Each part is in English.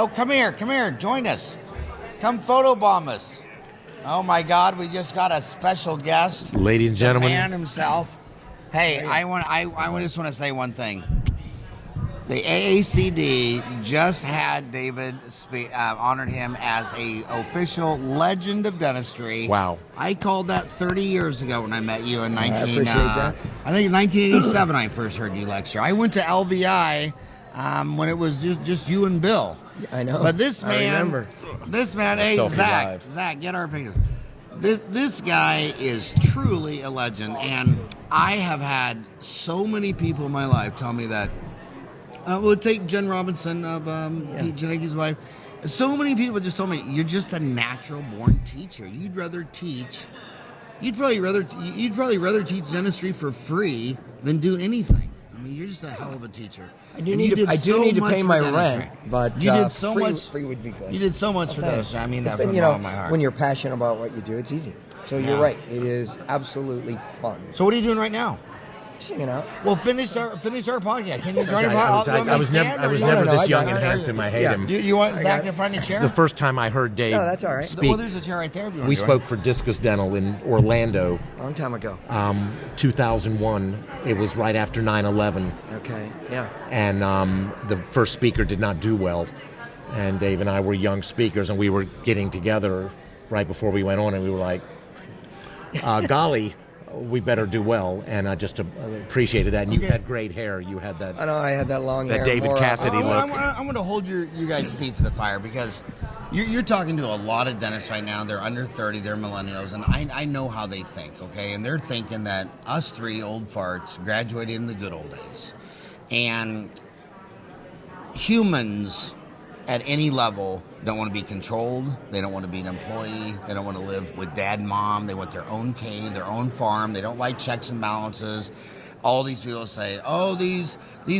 Oh, come here, join us. Come photobomb us. Oh my God, we just got a special guest. Ladies and gentlemen. The man himself. Hey, I just want to say one thing. The AACD just had David honored him as a official legend of dentistry. Wow. I called that 30 years ago when I met you in I appreciate that. I think in 1987 I first heard you lecture. I went to LVI when it was just you and Bill. I know. But this man, I remember. Hey, Selfie Zach, get our picture. This guy is truly a legend, and I have had so many people in my life tell me that. We'll take Jen Robinson of Pete Janicki's wife. So many people just told me you're just a natural born teacher. You'd rather teach. You'd probably rather teach dentistry for free than do anything. I mean, you're just a hell of a teacher. I do need to pay my rent, but you did so free, much. Free would be good. You did so much for this. I mean, that from the bottom of my heart. When you're passionate about what you do, it's easy. So you're right. It is absolutely fun. So what are you doing right now? Hanging out. Well, finish our podcast. Can you join I was never this young and handsome. I hate him. You want Zach to find a chair? The first time I heard Dave that's all right. speak, well, there's a chair right there. If you want we to spoke for Discus Dental in Orlando. Long time ago. 2001. It was right after 9/11. Okay. Yeah. And the first speaker did not do well. And Dave and I were young speakers, and we were getting together right before we went on, and we were like, golly, we better do well, and I just appreciated that. And you had great hair. You had that. I know I had that long hair. That David Cassidy look. I'm going to hold you guys' feet for the fire because you're talking to a lot of dentists right now. They're under 30. They're millennials, and I know how they think. Okay, and they're thinking that us three old farts graduated in the good old days, and humans at any level don't want to be controlled. They don't want to be an employee. They don't want to live with dad and mom. They want their own cave, their own farm. They don't like checks and balances. All these people say, oh, these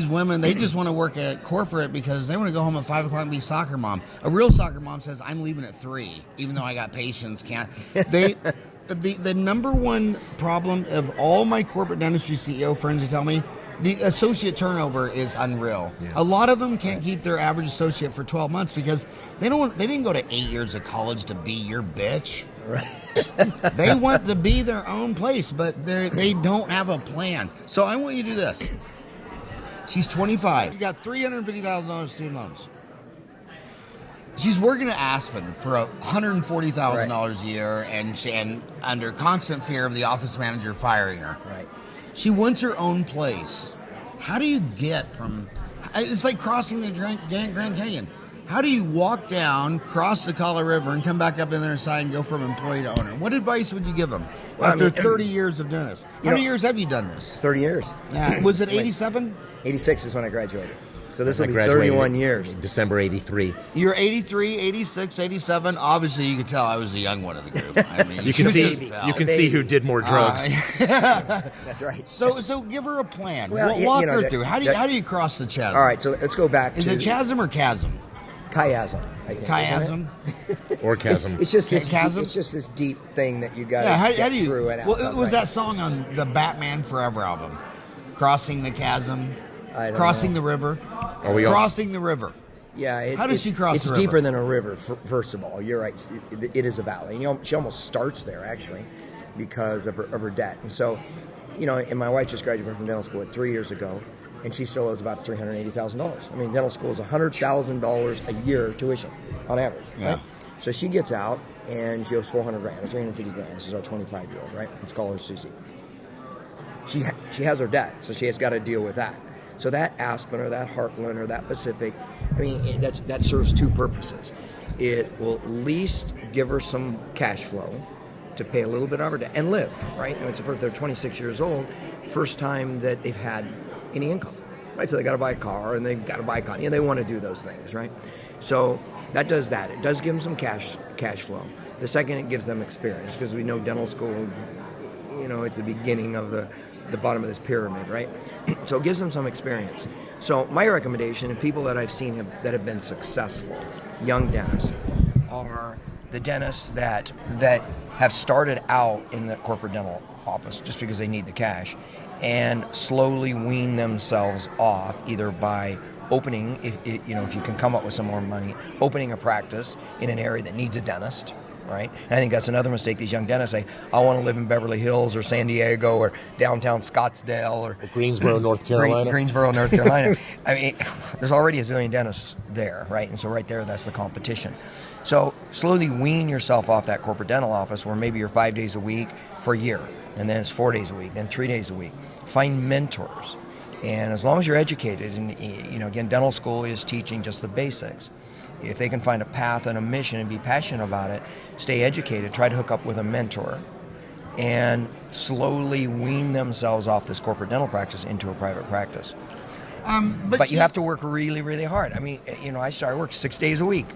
women, they just want to work at corporate because they want to go home at 5 o'clock and be soccer mom. A real soccer mom says, I'm leaving at 3, even though I got patients. The number one problem of all my corporate dentistry CEO friends who tell me, the associate turnover is unreal. Yeah. A lot of them can't keep their average associate for 12 months because they didn't go to 8 years of college to be your bitch. Right. They want to be their own place, but they don't have a plan. So I want you to do this. She's 25. She's got $350,000 student loans. She's working at Aspen for $140,000 a year, and under constant fear of the office manager firing her. Right. She wants her own place. How do you get from... It's like crossing the Grand Canyon. How do you walk down, cross the Colorado River, and come back up in the other side and go from employee to owner? What advice would you give them after 30 years of doing this? How many years have you done this? 30 years. Yeah. Was it 87? 86 is when I graduated. So this will be 31 years. December 83. You're 83, 86, 87. Obviously, you could tell I was the young one of the group. I mean, you can see who did more drugs. That's right. So give her a plan. Well, walk her through. How do you cross the chasm? All right, so let's go back. Is it chasm or chasm? Chiasm, I think. Chiasm? Or chasm. It's just this chasm? It's just this deep thing that you got to get through and out. Well, it was that song on the Batman Forever album, Crossing the Chasm, Crossing the River. Crossing the river. Yeah. How does she cross the river? It's deeper than a river, first of all. You're right. It is a valley. And she almost starts there, actually, because of her debt. And so, and my wife just graduated from dental school 3 years ago, and she still owes about $380,000. I mean, dental school is $100,000 a year tuition on average. Yeah. Right? So she gets out, and she owes $400,000 or $350,000. This is our 25-year-old, right? Let's call her Susie. She has her debt, so she has got to deal with that. So that Aspen or that Heartland or that Pacific, I mean, that serves two purposes. It will at least give her some cash flow to pay a little bit of her debt and live, right? And they're 26 years old, first time that they've had any income, right? So they got to buy a car and they got to buy a car. They want to do those things, right? So that does that. It does give them some cash flow. The second, it gives them experience because we know dental school, it's the beginning of the bottom of this pyramid, right? So it gives them some experience. So my recommendation, and people that I've seen that have been successful, young dentists, are the dentists that have started out in the corporate dental office just because they need the cash, and slowly wean themselves off either by opening, if you can come up with some more money, opening a practice in an area that needs a dentist, right? And I think that's another mistake these young dentists say, I want to live in Beverly Hills or San Diego or downtown Scottsdale or Greensboro, North Carolina. Greensboro, North Carolina. I mean, there's already a zillion dentists there, right? And so right there, that's the competition. So slowly wean yourself off that corporate dental office where maybe you're 5 days a week for a year, and then it's 4 days a week, then 3 days a week. Find mentors. And as long as you're educated, and again, dental school is teaching just the basics. If they can find a path and a mission and be passionate about it, stay educated, try to hook up with a mentor, and slowly wean themselves off this corporate dental practice into a private practice. But you have to work really, really hard. I mean, I worked 6 days a week,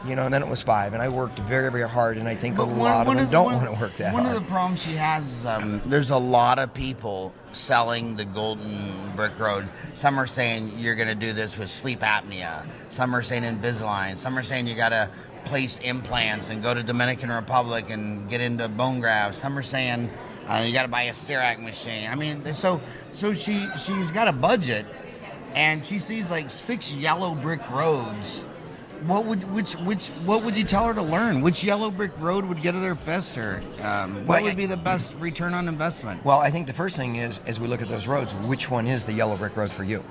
and then it was 5, and I worked very, very hard, and I think a lot of them don't want to work that hard. One of the problems she has is there's a lot of people selling the golden brick road. Some are saying you're going to do this with sleep apnea. Some are saying Invisalign. Some are saying you got to place implants and go to Dominican Republic and get into bone grafts. Some are saying you got to buy a CEREC machine. I mean, so she's got a budget, and she sees like 6 yellow brick roads. What would you tell her to learn? Which yellow brick road would get her there faster? What would be the best return on investment? Well, I think the first thing is, as we look at those roads, which one is the yellow brick road for you,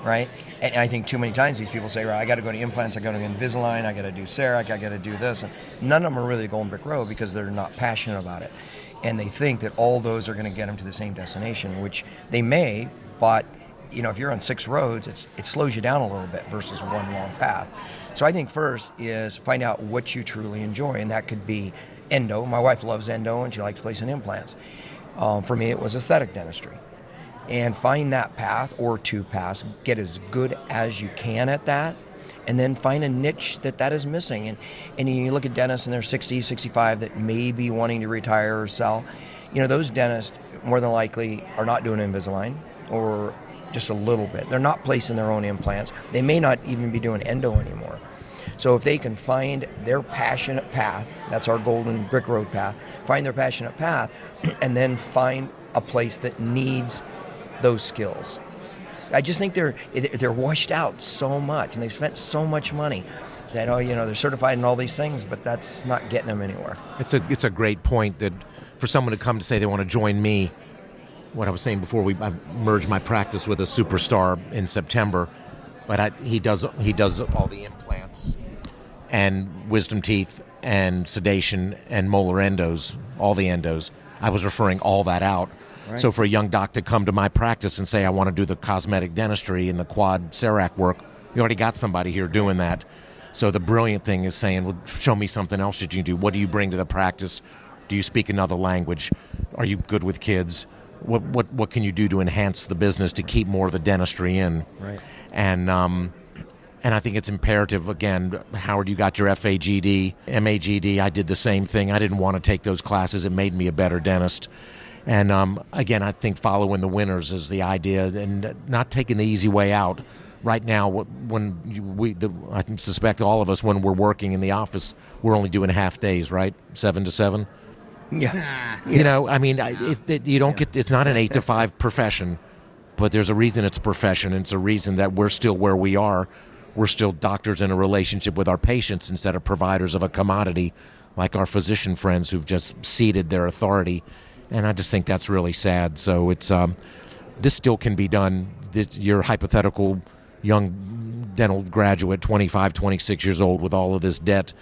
right? And I think too many times these people say, right, I got to go to implants, I got to go to Invisalign, I got to do CEREC, I got to do this. And none of them are really the golden brick road because they're not passionate about it. And they think that all those are going to get them to the same destination, which they may, but if you're on 6 roads, it slows you down a little bit versus one long path. So I think first is find out what you truly enjoy, and that could be endo. My wife loves endo, and she likes placing implants. For me, it was aesthetic dentistry. And find that path or 2 paths, get as good as you can at that, and then find a niche that is missing. And you look at dentists in their 60s, 65 that may be wanting to retire or sell. Those dentists more than likely are not doing Invisalign or just a little bit. They're not placing their own implants. They may not even be doing endo anymore. So if they can find their passionate path, that's our golden brick road path, find their passionate path, and then find a place that needs those skills. I just think they're washed out so much, and they've spent so much money that they're certified in all these things, but that's not getting them anywhere. It's a great point that for someone to come to say they want to join me. What I was saying before, I merged my practice with a superstar in September, but he does all the implants and wisdom teeth and sedation and molar endos, all the endos. I was referring all that out. Right. So for a young doc to come to my practice and say, I want to do the cosmetic dentistry and the quad CEREC work, you already got somebody here doing that. So the brilliant thing is saying, well, show me something else that you do. What do you bring to the practice? Do you speak another language? Are you good with kids? What can you do to enhance the business to keep more of the dentistry in? Right. And I think it's imperative, again, Howard, you got your FAGD, MAGD. I did the same thing. I didn't want to take those classes. It made me a better dentist. And again, I think following the winners is the idea and not taking the easy way out. Right now, I suspect all of us, when we're working in the office, we're only doing half days, right? 7 to 7? Yeah. I mean, you don't get. It's not an 8 to 5 profession, but there's a reason it's a profession, and it's a reason that we're still where we are. We're still doctors in a relationship with our patients instead of providers of a commodity, like our physician friends who've just ceded their authority, and I just think that's really sad. So it's this still can be done. Your hypothetical young dental graduate, 25, 26 years old, with all of this debt.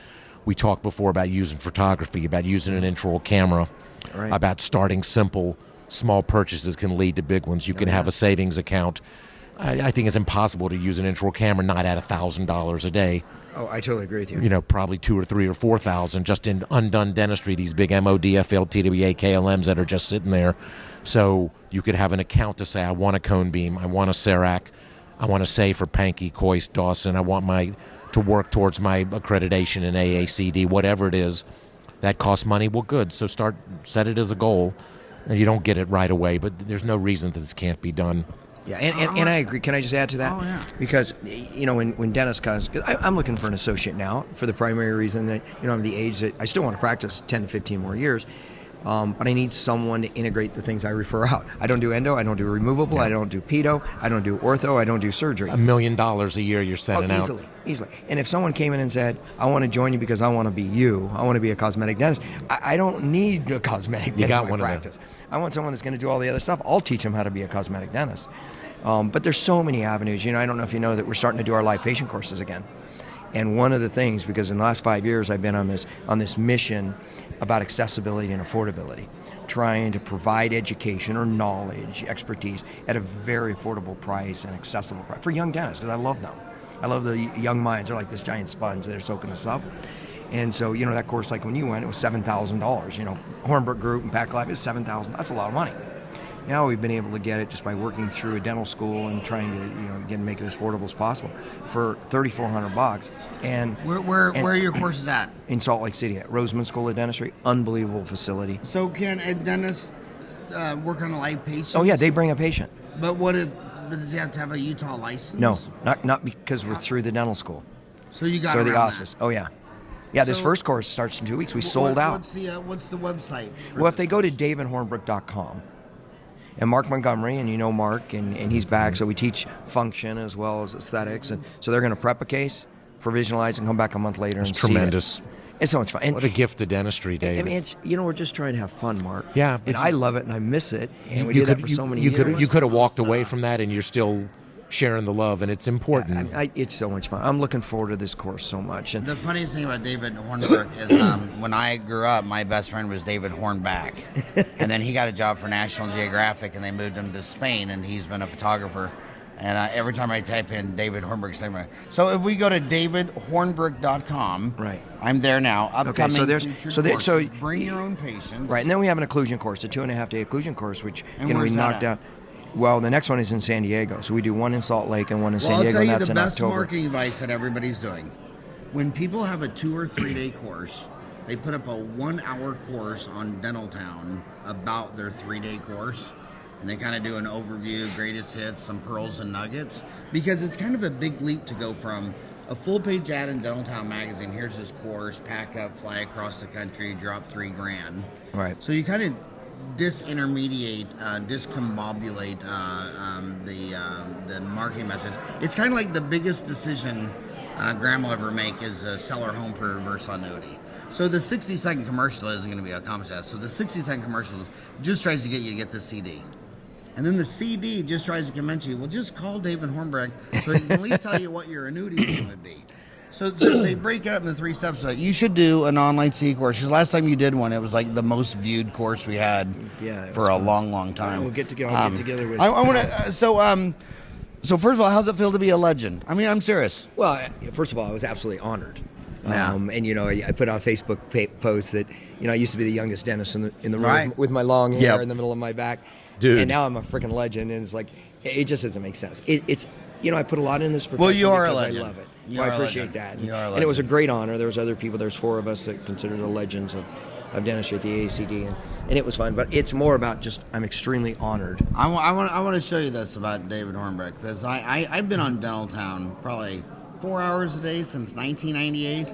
We talked before about using photography, about using an intraoral camera, right, about starting simple. Small purchases can lead to big ones. You can have a savings account. I think it's impossible to use an intraoral camera not at $1,000 a day. Oh, I totally agree with you. Probably 2 or 3 or 4,000 just in undone dentistry, these big MODFL, TWA, KLMs that are just sitting there. So you could have an account to say, I want a cone beam, I want a CEREC, I want to save for Pankey, Coist, Dawson, I want to work towards my accreditation in AACD, whatever it is. That costs money. Well, good. So set it as a goal. And you don't get it right away, but there's no reason that this can't be done. Yeah, and I agree. Can I just add to that? Oh, yeah. Because, when dentists comes, I'm looking for an associate now for the primary reason that, I'm the age that I still want to practice 10 to 15 more years. But I need someone to integrate the things I refer out. I don't do endo, I don't do removable, I don't do pedo, I don't do ortho, I don't do surgery. $1 million a year you're sending out. Easily. And if someone came in and said, I want to join you because I want to be you, I want to be a cosmetic dentist, I don't need a cosmetic dentist in my practice. I want someone that's going to do all the other stuff. I'll teach them how to be a cosmetic dentist. But there's so many avenues. I don't know if you know that we're starting to do our live patient courses again. And one of the things, because in the last 5 years I've been on this mission about accessibility and affordability, trying to provide education or knowledge, expertise at a very affordable price and accessible price for young dentists, because I love them. I love the young minds. They're like this giant sponge. They're soaking us up. And so, that course, like when you went, it was $7,000. Hornbrook Group and Pack Life is $7,000. That's a lot of money. Now we've been able to get it just by working through a dental school and trying to, again, make it as affordable as possible for $3,400. And where are your courses at? In Salt Lake City at Roseman School of Dentistry, unbelievable facility. So can a dentist work on a live patient? Oh yeah, they bring a patient. But does he have to have a Utah license? No, not because we're through the dental school. So you got. So the auspice. Oh yeah. Yeah, this first course starts in 2 weeks. We sold out. What's the website? Well, if they go to davidhornbrook.com. And Mark Montgomery, and Mark, and he's back, so we teach function as well as aesthetics. And so they're going to prep a case, provisionalize, and come back a month later and see tremendous. It. It's so much fun. And, what a gift to dentistry, David. I mean, it's we're just trying to have fun, Mark. Yeah. And I love it, and I miss it. And we did that for so many years. You could have walked away from that, and you're still sharing the love, and it's important. It's so much fun. I'm looking forward to this course so much. And the funniest thing about David Hornbrook is when I grew up, my best friend was David Hornback. And then he got a job for National Geographic, and they moved him to Spain, and he's been a photographer. And every time I type in David Hornbrook's name, so if we go to davidhornbrook.com, right, I'm there now. Upcoming so bring your own patients. Right, and then we have an occlusion course, a 2.5-day occlusion course, which we knocked out. Well, the next one is in San Diego. So we do one in Salt Lake and one in San Diego, and that's in October. I'll tell you the best marketing advice that everybody's doing. When people have a 2 or 3 day course, they put up a 1-hour course on Dentaltown about their 3-day course. And they kind of do an overview, greatest hits, some pearls and nuggets. Because it's kind of a big leap to go from a full-page ad in Dentaltown magazine, here's this course, pack up, fly across the country, drop $3,000. Right. So you kind of discombobulate the marketing message. It's kind of like the biggest decision Grandma will ever make is sell her home for reverse annuity. So the 60-second commercial isn't going to be a contest. So the 60-second commercial just tries to get you to get the CD. And then the CD just tries to convince you, well, just call David Hornbrook so he can at least tell you what your annuity payment would be. So they break it up into 3 steps. Like, you should do an online CD course. Because last time you did one, it was like the most viewed course we had for a long time. We'll get together. I'll get together with. I want to. So first of all, how's it feel to be a legend? I mean, I'm serious. Well, first of all, I was absolutely honored. Yeah. And I put on a Facebook post that I used to be the youngest dentist in the room with my long hair in the middle of my back. Dude. And now I'm a freaking legend, and it's like it just doesn't make sense. It's I put a lot in this profession. Well, you are because a legend. I love it. You I are appreciate a that. You are a legend. And it was a great honor. There was other people. There's 4 of us that consider the legends of dentistry at the AACD, and it was fun. But it's more about just I'm extremely honored. I want to show you this about David Hornbrook, because I've been on Dentaltown probably 4 hours a day since 1998.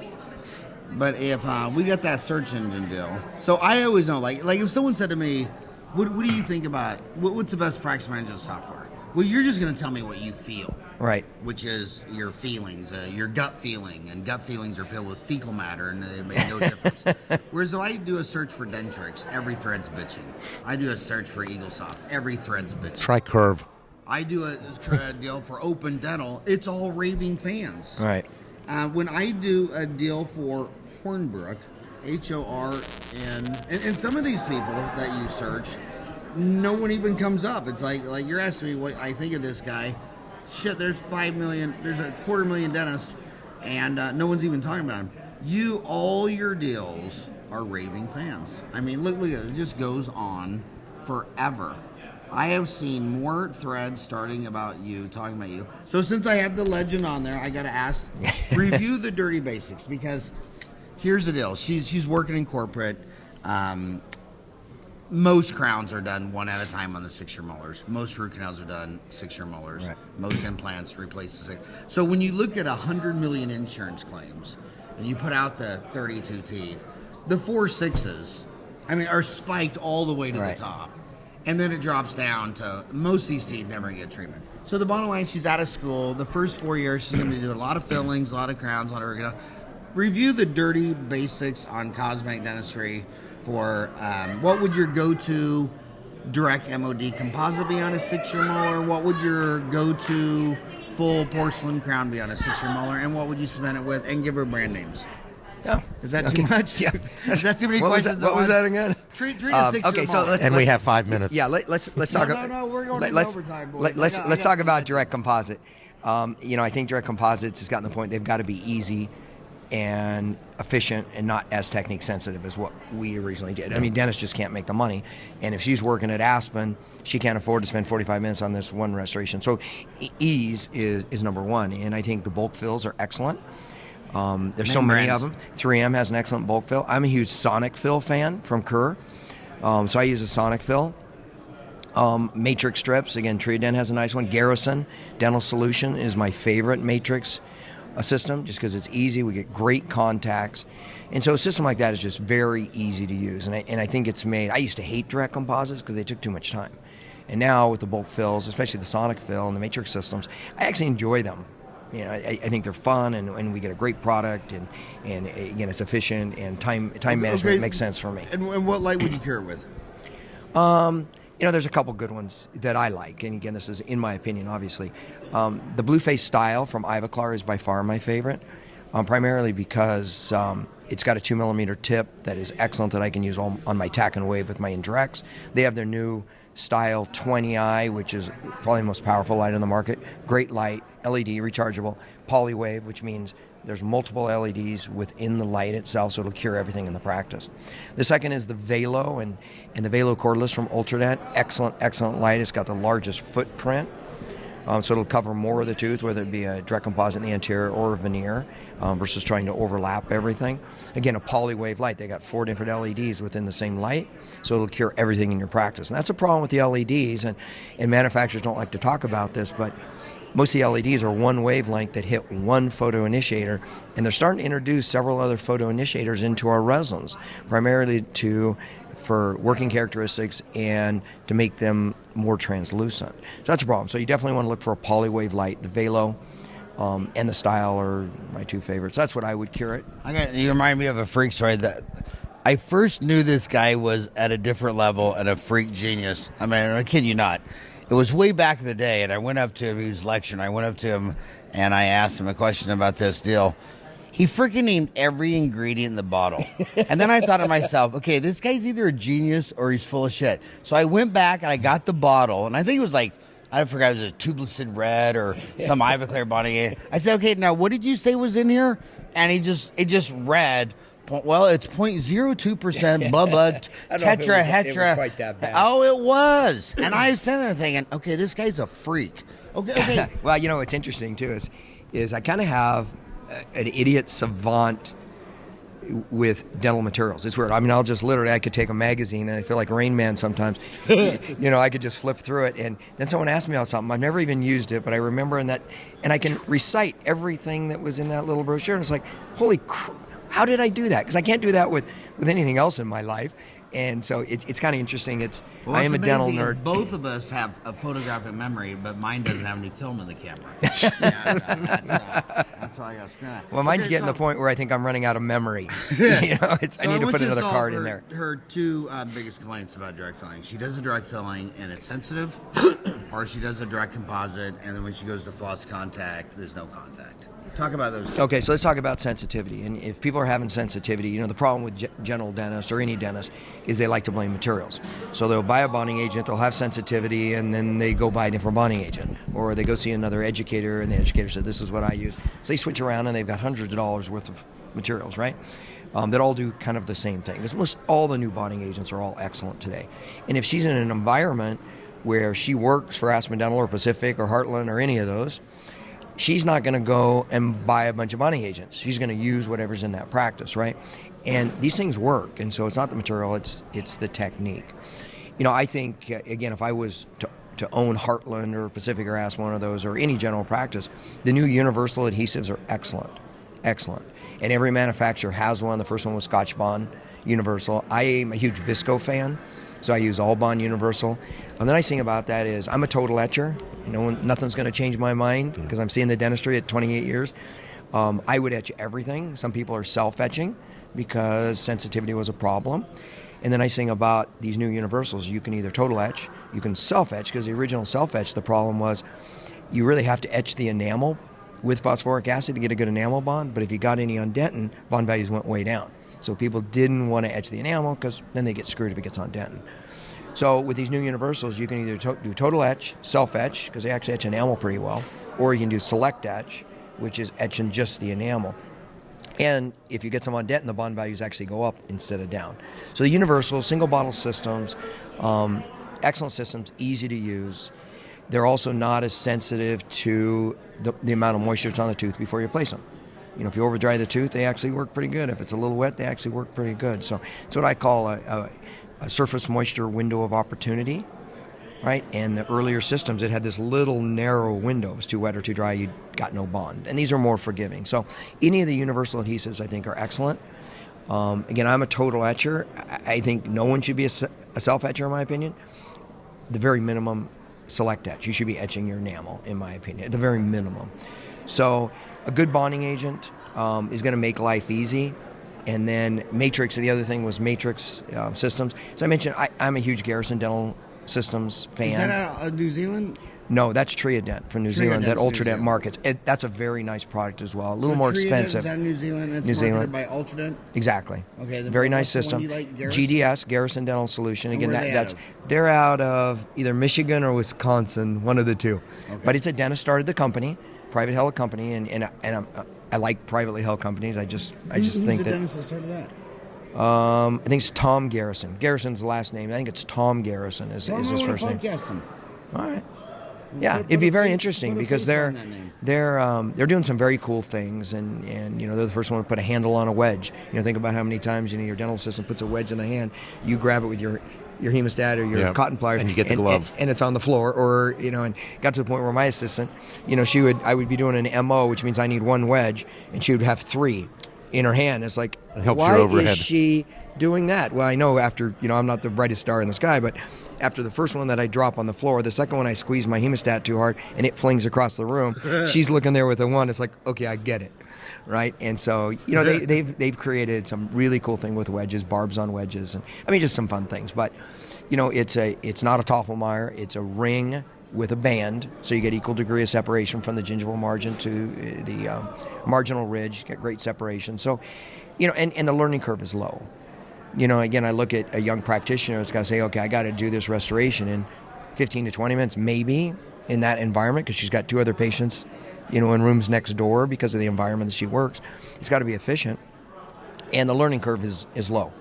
But if we got that search engine deal, so I always know, like if someone said to me, what do you think about, what's the best practice management software? Well, you're just going to tell me what you feel. Right. Which is your feelings, your gut feeling. And gut feelings are filled with fecal matter, and they make no difference. Whereas if I do a search for Dentrix, every thread's bitching. I do a search for EagleSoft, every thread's bitching. Try Curve. I do a deal for Open Dental, it's all raving fans. Right. When I do a deal for Hornbrook, HORN, and some of these people that you search, no one even comes up. It's like you're asking me what I think of this guy. Shit, there's 5 million, there's a 250,000 dentists, and no one's even talking about him. All your deals are raving fans. I mean, look at it. It just goes on forever. I have seen more threads starting about you, talking about you. So since I have the legend on there, I got to ask, review the dirty basics, because here's the deal. She's working in corporate. Most crowns are done 1 at a time on the 6-year molars. Most root canals are done 6-year molars. Right. Most implants replace the 6. So when you look at 100 million insurance claims and you put out the 32 teeth, the 4 6s I mean, are spiked all the way to Right. the top. And then it drops down to most of these teeth never get treatment. So the bottom line, she's out of school. The first 4 years, she's going to be doing a lot of fillings, a lot of crowns, a lot of ortho. Review the dirty basics on cosmetic dentistry for what would your go-to direct MOD composite be on a 6-year molar? What would your go-to full porcelain crown be on a 6-year molar? And what would you cement it with? And give her brand names. Oh, Is that too much? Yeah. Is that too many What was questions? that? What was that again? Treat a 6-year okay, so molar. let's we have 5 minutes. Yeah, let's talk. No, we're going to let's, overtime, boys. Let's talk about direct composite. I think direct composites has gotten to the point they've got to be easy and efficient and not as technique sensitive as what we originally did. I mean, dentists just can't make the money, and if she's working at Aspen, she can't afford to spend 45 minutes on this one restoration. So ease is number one, and I think the bulk fills are excellent. There's so many of them. 3M has an excellent bulk fill. I'm a huge Sonic fill fan from Kerr, so I use a Sonic fill. Matrix strips, again, Trident has a nice one. Garrison Dental Solution is my favorite matrix system just because it's easy. We get great contacts. And so a system like that is just very easy to use. And I think it's made, I used to hate direct composites because they took too much time. And now with the bulk fills, especially the Sonic fill and the matrix systems, I actually enjoy them. I think they're fun, and we get a great product, and again, it's efficient, and time management makes sense for me. And what light would you cure it with? There's a couple good ones that I like, and again, this is in my opinion, obviously. The Blue Face Style from Ivoclar is by far my favorite, primarily because it's got a 2mm tip that is excellent that I can use on my tack and wave with my indirects. They have their new Style 20i, which is probably the most powerful light on the market. Great light, LED, rechargeable, polywave, which means there's multiple LEDs within the light itself, so it'll cure everything in the practice. The second is the Velo, and the Velo cordless from Ultradent. Excellent light. It's got the largest footprint, so it'll cover more of the tooth, whether it be a direct composite in the anterior or a veneer, versus trying to overlap everything. Again, a polywave light. They got 4 different LEDs within the same light, so it'll cure everything in your practice. And that's a problem with the LEDs, and manufacturers don't like to talk about this, but most of the LEDs are one wavelength that hit one photo initiator, and they're starting to introduce several other photo initiators into our resins, primarily for working characteristics and to make them more translucent. So that's a problem. So you definitely want to look for a polywave light. The Velo and the Style are my two favorites. That's what I would cure it. You remind me of a freak story that I first knew this guy was at a different level and a freak genius. I mean, I kid you not. It was way back in the day, and I went up to him. He was lecturing. I went up to him, and I asked him a question about this deal. He freaking named every ingredient in the bottle. And then I thought to myself, okay, this guy's either a genius or he's full of shit. So I went back, and I got the bottle, and I think it was like, I forgot, it was a Tublicid Red or some Ivoclar body. I said, okay, now what did you say was in here? And it just read, well, it's 0.02%, blah, blah, tetrahedra. It was quite that bad. Oh, it was. And I was sitting there thinking, okay, this guy's a freak. Okay. Well, what's interesting, too, is I kind of have an idiot savant with dental materials. It's weird. I mean, I could take a magazine, and I feel like Rain Man sometimes. I could just flip through it, and then someone asked me about something. I've never even used it, but I remember and I can recite everything that was in that little brochure, and it's like, holy crap. How did I do that? Because I can't do that with anything else in my life. And so it's kind of interesting. I am a dental nerd. Both of us have a photographic memory, but mine doesn't have any film in the camera. That's why I got screwed. Well, mine's getting to the point where I think I'm running out of memory. I need to put another card in there. Her two biggest complaints about direct filling. She does a direct filling and it's sensitive, or she does a direct composite, and then when she goes to floss contact, there's no contact. Talk about those. Okay, so let's talk about sensitivity. And if people are having sensitivity, the problem with general dentists or any dentist is they like to blame materials. So they'll buy a bonding agent, they'll have sensitivity, and then they go buy a different bonding agent. Or they go see another educator, and the educator said, this is what I use. So they switch around, and they've got hundreds of dollars worth of materials, right? That all do kind of the same thing. Because most all the new bonding agents are all excellent today. And if she's in an environment where she works for Aspen Dental or Pacific or Heartland or any of those, she's not going to go and buy a bunch of bonding agents. She's going to use whatever's in that practice, right? And these things work, and so it's not the material, it's the technique. I think, again, if I was to own Heartland or Pacific or Aspen, one of those, or any general practice, the new universal adhesives are excellent. And every manufacturer has one. The first one was Scotch Bond. Universal. I am a huge Bisco fan, so I use all Bond Universal. And the nice thing about that is I'm a total etcher. Nothing's going to change my mind because I'm seeing the dentistry at 28 years. I would etch everything. Some people are self-etching because sensitivity was a problem. And the nice thing about these new universals, you can either total etch, you can self-etch, because the original self-etch, the problem was you really have to etch the enamel with phosphoric acid to get a good enamel bond, but if you got any undentin, bond values went way down. So people didn't want to etch the enamel because then they get screwed if it gets undentin. So with these new universals, you can either do total etch, self-etch, because they actually etch enamel pretty well, or you can do select etch, which is etching just the enamel. And if you get some undentin, the bond values actually go up instead of down. So the universal single bottle systems, excellent systems, easy to use. They're also not as sensitive to the amount of moisture that's on the tooth before you place them. If you over dry the tooth, they actually work pretty good. If it's a little wet, they actually work pretty good. So it's what I call a surface moisture window of opportunity, right? And the earlier systems, it had this little narrow window. If it was too wet or too dry, you got no bond. And these are more forgiving. So any of the universal adhesives, I think, are excellent. Again, I'm a total etcher. I think no one should be a self-etcher, in my opinion. The very minimum, select etch. You should be etching your enamel, in my opinion, at the very minimum. So a good bonding agent is going to make life easy. And then Matrix, the other thing was Matrix systems. So I mentioned I'm a huge Garrison Dental Systems fan. Is that out of New Zealand? No, that's Triodent from New Zealand, that Ultradent markets. That's a very nice product as well. A little more expensive. Is that New Zealand? It's New Zealand. By Ultradent? Exactly. Okay. Very nice system. Like, GDS, Garrison Dental Solution. Again, that's they're out of either Michigan or Wisconsin, one of the two. Okay. But it's a dentist started the company, private held company, and I like privately held companies. I just think that. Who's the dentist that started that? I think it's Tom Garrison. Garrison's the last name. I think it's Tom Garrison is his first name. Him. All right. Yeah, it'd be very interesting because they're doing some very cool things, and they're the first one to put a handle on a wedge. Think about how many times your dental assistant puts a wedge in the hand. You grab it with your hemostat or your cotton pliers, and you get the glove, and it's on the floor. Or and got to the point where my assistant, I would be doing an MO, which means I need one wedge, and she would have 3 in her hand. It's like, why is she doing that? Well, I know after I'm not the brightest star in the sky, but after the first one that I drop on the floor, the second one I squeeze my hemostat too hard and it flings across the room. She's looking there with a 1. It's like, okay, I get it, right? And so they've created some really cool thing with wedges, barbs on wedges, and just some fun things. But it's not a Toffelmeyer, it's a ring with a band, so you get equal degree of separation from the gingival margin to the marginal ridge. You get great separation. So, and the learning curve is low. Again, I look at a young practitioner that's got to say, okay, I got to do this restoration in 15 to 20 minutes, maybe in that environment, because she's got 2 other patients, in rooms next door because of the environment that she works. It's got to be efficient, and the learning curve is low.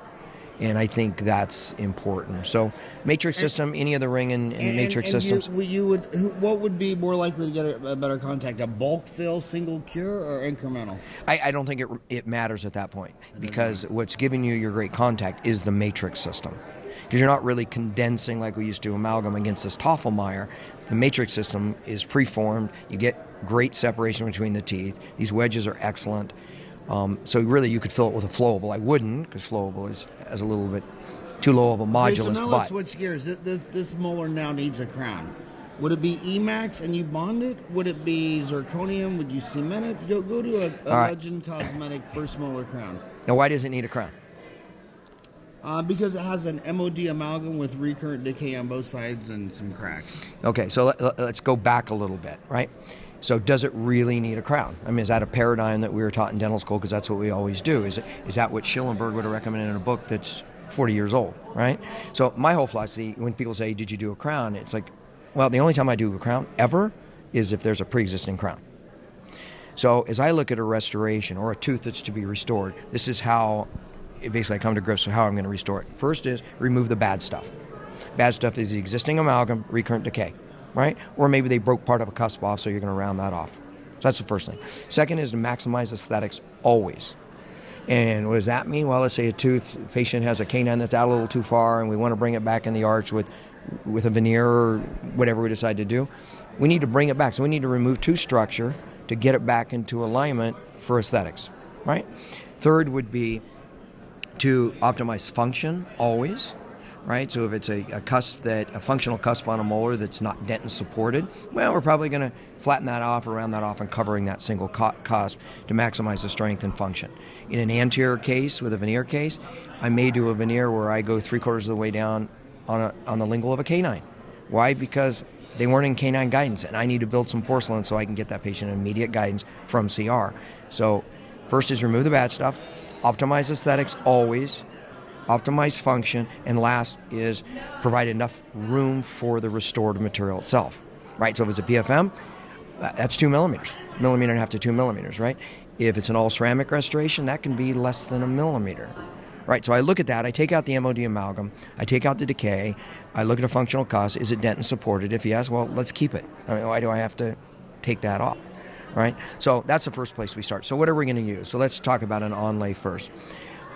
And I think that's important. So, Matrix system, any of the ring and Matrix systems. What would be more likely to get a better contact? A bulk fill, single cure, or incremental? I don't think it matters at that point, because what's giving you your great contact is the Matrix system. Because you're not really condensing like we used to amalgam against this Toffelmeyer. The Matrix system is preformed. You get great separation between the teeth. These wedges are excellent. So really, you could fill it with a flowable. I wouldn't, because flowable has a little bit too low of a modulus. So now let's switch gears. This molar now needs a crown. Would it be Emax and you bond it? Would it be zirconium? Would you cement it? Go to a Legend Cosmetic first molar crown. Now, why does it need a crown? Because it has an MOD amalgam with recurrent decay on both sides and some cracks. Okay, so let's go back a little bit, right? So does it really need a crown? Is that a paradigm that we were taught in dental school because that's what we always do? Is that what Schillenberg would have recommended in a book that's 40 years old, right? So my whole philosophy, when people say, did you do a crown? It's like, well, the only time I do a crown ever is if there's a pre-existing crown. So as I look at a restoration or a tooth that's to be restored, this is how I come to grips with how I'm going to restore it. First is remove the bad stuff. Bad stuff is the existing amalgam, recurrent decay. Right? Or maybe they broke part of a cusp off, so you're going to round that off. So that's the first thing. Second is to maximize aesthetics always. And what does that mean? Well, let's say a patient has a canine that's out a little too far, and we want to bring it back in the arch with a veneer or whatever we decide to do. We need to bring it back. So we need to remove tooth structure to get it back into alignment for aesthetics. Right? Third would be to optimize function always, right? So if it's a functional cusp on a molar that's not dentin supported, well, we're probably going to flatten that off or round that off and covering that single cusp to maximize the strength and function. In an anterior case with a veneer case, I may do a veneer where I go 3/4 of the way down on the lingual of a canine. Why? Because they weren't in canine guidance, and I need to build some porcelain so I can get that patient immediate guidance from CR. So first is remove the bad stuff, optimize aesthetics always, optimize function, and last is provide enough room for the restored material itself, right? So if it's a PFM, that's 2 millimeters, millimeter and a half to 2 millimeters, right? If it's an all ceramic restoration, that can be less than a millimeter, right? So I look at that, I take out the MOD amalgam, I take out the decay, I look at a functional cost, is it dentin supported? If yes, well, let's keep it. I mean, why do I have to take that off, right? So that's the first place we start. So what are we going to use? So let's talk about an onlay first.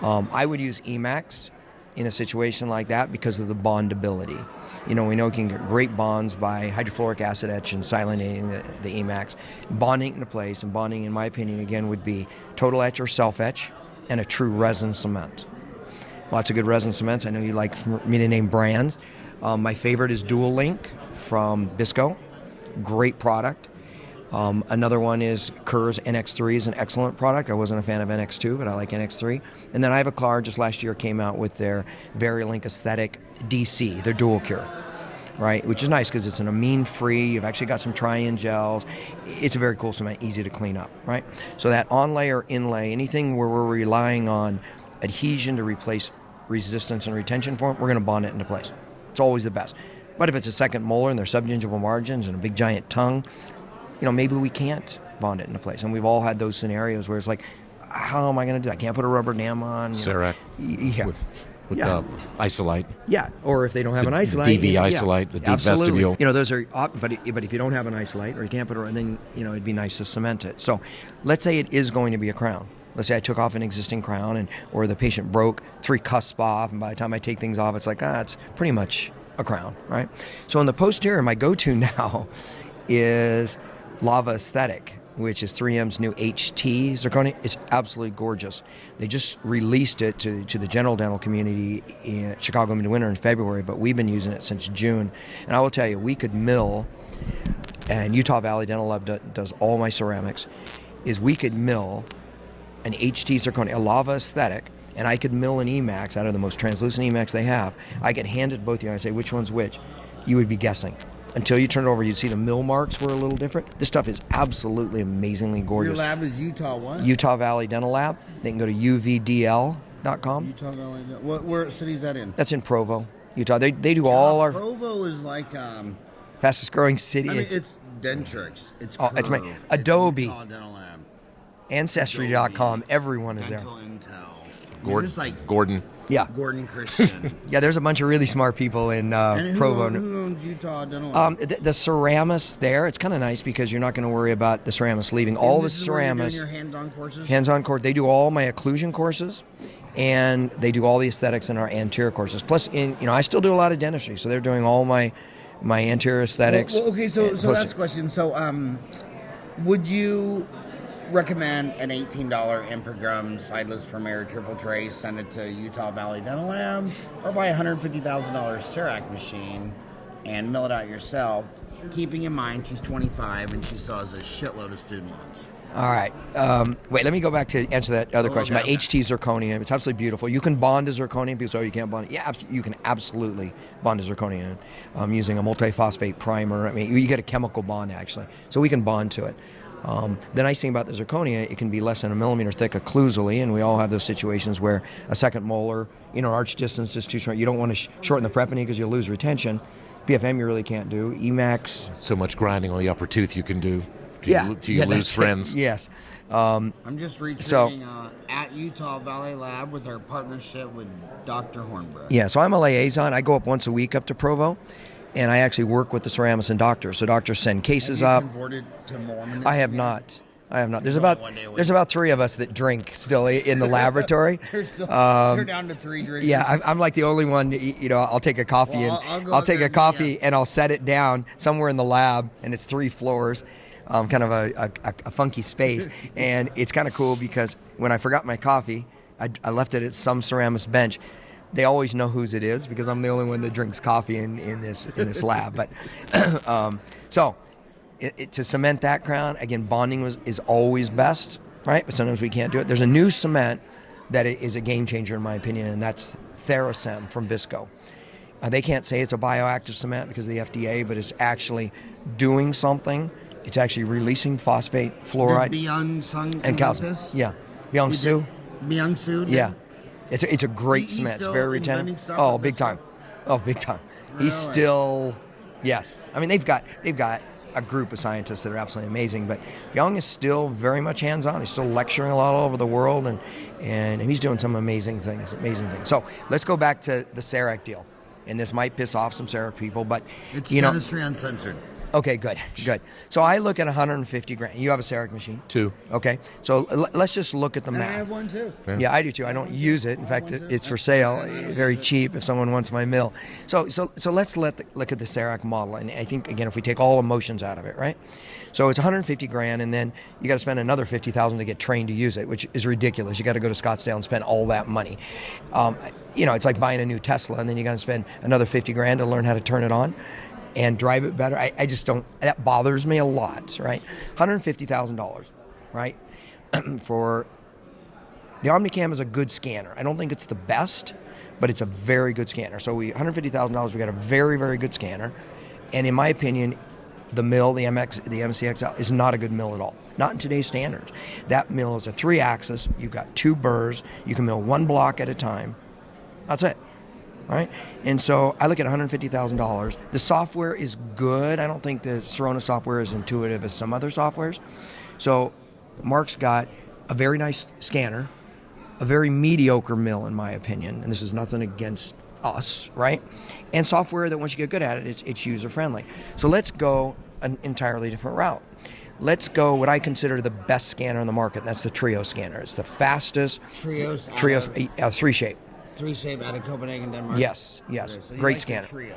I would use Emax in a situation like that because of the bondability. You know, we know you can get great bonds by hydrofluoric acid etch and silinating the Emax. Bonding into place, and bonding, in my opinion, again, would be total etch or self-etch and a true resin cement. Lots of good resin cements. I know you like for me to name brands. My favorite is Dual Link from Bisco. Great product. Another one is Kerr's NX3 is an excellent product. I wasn't a fan of NX2, but I like NX3. And then Ivoclar just last year came out with their VariLink Aesthetic DC, their dual cure, right? Which is nice because it's an amine-free. You've actually got some tri-in gels. It's a very cool cement, easy to clean up, right? So that onlay or inlay, anything where we're relying on adhesion to replace resistance and retention form, we're going to bond it into place. It's always the best. But if it's a second molar and there's subgingival margins and a big giant tongue, you know, maybe we can't bond it into place. And we've all had those scenarios where it's like, how am I going to do that? I can't put a rubber dam on. Cerac. Yeah. With isolite. Yeah, or if they don't have an isolite. DV isolite, the deep absolutely. vestibule. You know, those are, but if you don't have an isolite or you can't put it, then, you know, it'd be nice to cement it. So let's say it is going to be a crown. Let's say I took off an existing crown or the patient broke 3 cusps off, and by the time I take things off, it's like, it's pretty much a crown, right? So in the posterior, my go-to now is Lava Aesthetic, which is 3M's new HT zirconia. It's absolutely gorgeous. They just released it to the general dental community in Chicago Midwinter in February, but we've been using it since June. And I will tell you, we could mill, and Utah Valley Dental Lab does all my ceramics, is we could mill an HT zirconia, a Lava Aesthetic, and I could mill an Emax out of the most translucent Emax they have. I could hand it both of you and I say, which one's which? You would be guessing. Until you turn it over, you'd see the mill marks were a little different. This stuff is absolutely amazingly gorgeous. Your lab is Utah what? Utah Valley Dental Lab. They can go to uvdl.com. Utah Valley. What city is that in? That's in Provo, Utah. They do all our Provo is like fastest growing city. I mean, it's Dentrix. It's it's my Curve. Adobe. It's Utah Dental Lab. Ancestry.com. Everyone is there. Dental Intel. Gordon. Yeah. Gordon Christian. Yeah, there's a bunch of really smart people in And Provo. who owns Utah Dental Lab? The ceramist there, it's kind of nice because you're not going to worry about the ceramist leaving. All the This is where you're doing ceramists, your hands-on courses? hands-on course, they do all my occlusion courses, and they do all the aesthetics in our anterior courses. Plus, I still do a lot of dentistry, so they're doing all my anterior aesthetics. Well, okay, so that's the question. So, would you recommend an $18 Impergrum sideless Premier triple tray, send it to Utah Valley Dental Lab, or buy a $150,000 Cerac machine and mill it out yourself, keeping in mind she's 25 and she still has a shitload of student loans? All right. Wait, let me go back to answer that other question about HT zirconia. It's absolutely beautiful. You can bond to zirconia. People say, you can't bond it. Yeah, you can absolutely bond to zirconia using a multiphosphate primer. I mean, you get a chemical bond, actually. So we can bond to it. The nice thing about the zirconia, it can be less than a millimeter thick occlusally, and we all have those situations where a second molar, arch distance is too short. You don't want to shorten the prep because you'll lose retention. PFM you really can't do. Emax. So much grinding on the upper tooth you can do. Do you lose that's friends? Yes. I'm just retweeting at Utah Valley Lab with our partnership with Dr. Hornbrook. Yeah, so I'm a liaison. I go up once a week up to Provo, and I actually work with the ceramists and doctors. So doctors send cases Have you up. converted to Mormon? I have not. There's about 3 of us that drink still in the laboratory. You're down to 3 drinks. Yeah, I'm like the only one. I'll take a coffee I'll take a coffee and I'll set it down somewhere in the lab, and it's 3 floors, kind of a funky space, and it's kind of cool because when I forgot my coffee, I left it at some ceramic's bench. They always know whose it is because I'm the only one that drinks coffee in this lab. But so to cement that crown, again, bonding is always best, right? But sometimes we can't do it. There's a new cement that is a game changer in my opinion, and that's ThreeShape from Bisco. They can't say it's a bioactive cement because of the FDA, but it's actually doing something. It's actually releasing phosphate, fluoride, and calcium. Yeah, Byung-Soo. Byung-Soo. Yeah, it's a great cement. It's very retentive. Oh, big time. Oh, big time. Really? He's still, yes. I mean, they've got a group of scientists that are absolutely amazing, but Young is still very much hands-on. He's still lecturing a lot all over the world, and he's doing some amazing things. So let's go back to the CEREC deal. And this might piss off some CEREC people, but it's Dentistry Uncensored. Okay, good. So I look at 150 grand. You have a CEREC machine? 2. Okay, so let's just look at the math. I have one too. Yeah, I do too. I don't use it. In fact, it's for sale, very cheap if someone wants my mill. So let's look at the CEREC model. And I think, again, if we take all emotions out of it, right? So it's 150 grand, and then you got to spend another 50,000 to get trained to use it, which is ridiculous. You got to go to Scottsdale and spend all that money. It's like buying a new Tesla, and then you got to spend another 50 grand to learn how to turn it on and drive it better. I just don't. That bothers me a lot, right? $150,000, right? For the Omnicam is a good scanner. I don't think it's the best, but it's a very good scanner. So $150,000, we got a very, very good scanner, and in my opinion, the mill, the MCXL, is not a good mill at all. Not in today's standards. That mill is a 3-axis. You've got 2 burrs. You can mill 1 block at a time. That's it. All right? And so I look at $150,000. The software is good. I don't think the Sirona software is intuitive as some other softwares. So Mark's got a very nice scanner, a very mediocre mill in my opinion, and this is nothing against us, right? And software that once you get good at it, it's user friendly. So let's go an entirely different route. Let's go what I consider the best scanner on the market, and that's the Trio scanner. It's the fastest. ThreeShape. ThreeShape out of Copenhagen, Denmark. Yes. Okay, so Great like scanner. Trios.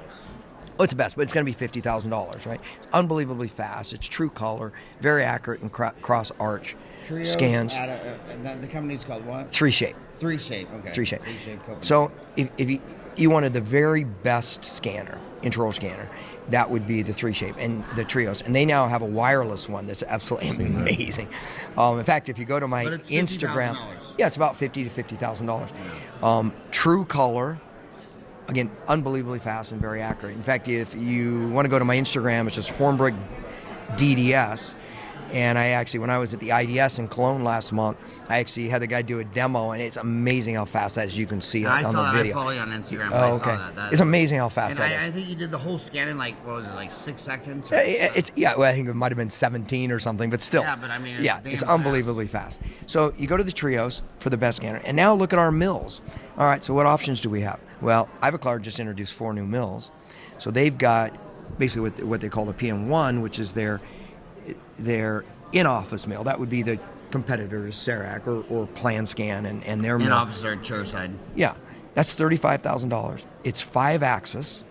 Oh, it's the best, but it's going to be $50,000, right? It's unbelievably fast. It's true color, very accurate and cross arch Trios scans. The company's called what? ThreeShape. ThreeShape. Okay. ThreeShape. Copenhagen. So if you wanted the very best scanner, intraoral scanner, that would be the ThreeShape and the Trios. And they now have a wireless one that's absolutely amazing. In fact, if you go to my Instagram, it's about $50,000 to $50,000. True color, again, unbelievably fast and very accurate. In fact, if you want to go to my Instagram, it's just Hornbrook DDS. And I actually, when I was at the IDS in Cologne last month, I actually had the guy do a demo, and it's amazing how fast that is. You can see it on the video. I follow you on Instagram. Oh, okay. It's amazing how fast that is. I think you did the whole scan in like 6 seconds? I think it might have been 17 or something, but still. Yeah, but I mean, it's unbelievably fast. So you go to the Trios for the best scanner, and now look at our mills. All right, so what options do we have? Well, Ivoclar just introduced 4 new mills. So they've got basically what they call the PMOne, which is their in-office mill. That would be the competitors, CEREC or PlanScan and their mill. In-office or chairside. Yeah, that's $35,000. It's 5-axis,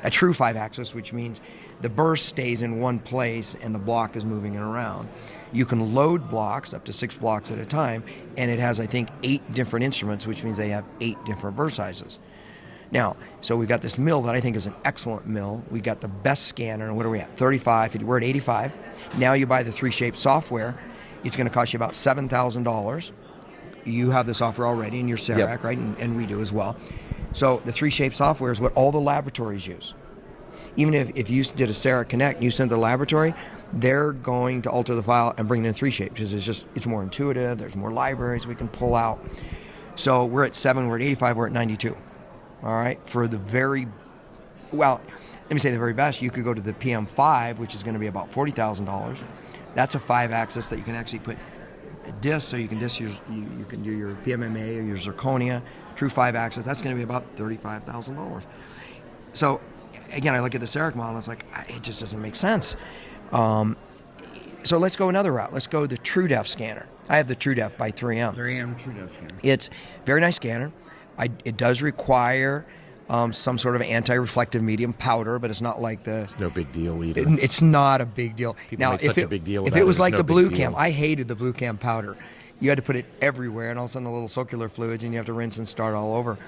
a true 5-axis, which means the burst stays in one place and the block is moving it around. You can load blocks up to 6 blocks at a time, and it has, I think, 8 different instruments, which means they have 8 different burst sizes. Now, so we've got this mill that I think is an excellent mill. We got the best scanner, and what are we at? 35, 50, we're at 85. Now you buy the ThreeShape software, it's going to cost you about $7,000. You have the software already in your CEREC, right? And we do as well. So the ThreeShape software is what all the laboratories use. Even if you did a CEREC Connect and you send to the laboratory, they're going to alter the file and bring it in ThreeShape because it's more intuitive. There's more libraries we can pull out. So we're at 7, we're at 85, we're at 92. All right, for the very best, you could go to the PM5, which is going to be about $40,000. That's a 5-axis that you can actually put a disc, so you can you can do your PMMA or your zirconia, true 5-axis. That's going to be about $35,000. So again, I look at the CEREC model, and it's like it just doesn't make sense. So let's go another route. Let's go the TrueDef scanner. I have the TrueDef by 3M. 3M TrueDef scanner. It's a very nice scanner. It does require some sort of anti-reflective medium powder, but it's not like the... It's no big deal either. It's not a big deal. People make such a big deal if about it was it, like no the big Blue deal. Cam, I hated the Blue Cam powder. you had to put it everywhere, and all of a sudden the little circular fluids, and you have to rinse and start all over.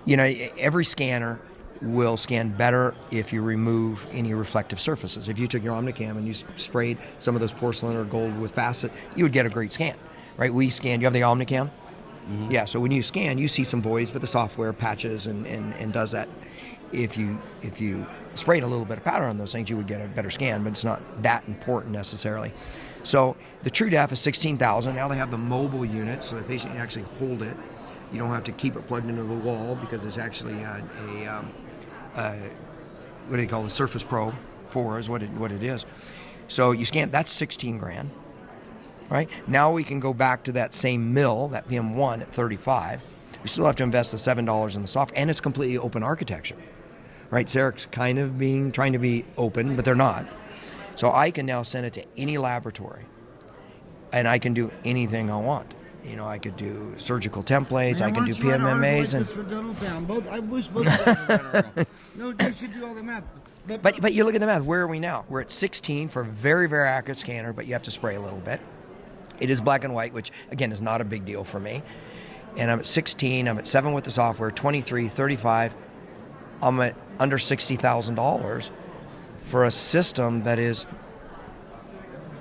You know, every scanner will scan better if you remove any reflective surfaces. If you took your Omnicam and you sprayed some of those porcelain or gold with facet, you would get a great scan, right? We scan. You have the Omnicam? Mm-hmm. Yeah, so when you scan, you see some voids, but the software patches and does that. If you sprayed a little bit of powder on those things, you would get a better scan, but it's not that important necessarily. So the TrueDef is $16,000. Now they have the mobile unit, so the patient can actually hold it. You don't have to keep it plugged into the wall because it's actually what do they call it? Surface Pro 4 is what it is. So you scan, that's $16,000, right? Now we can go back to that same mill, that PMOne at $35,000. We still have to invest the $7 in the software, and it's completely open architecture, right? Xeric's kind of trying to be open, but they're not. So I can now send it to any laboratory, and I can do anything I want. You know, I could do surgical templates. I can do PMMAs and for Dentaltown. I wish both of them. No, you should do all the math. But you look at the math. Where are we now? We're at 16 for a very, very accurate scanner, but you have to spray a little bit. It is black and white, which again is not a big deal for me. And I'm at 16. I'm at 7 with the software. 23, 35. I'm at under $60,000 for a system that is.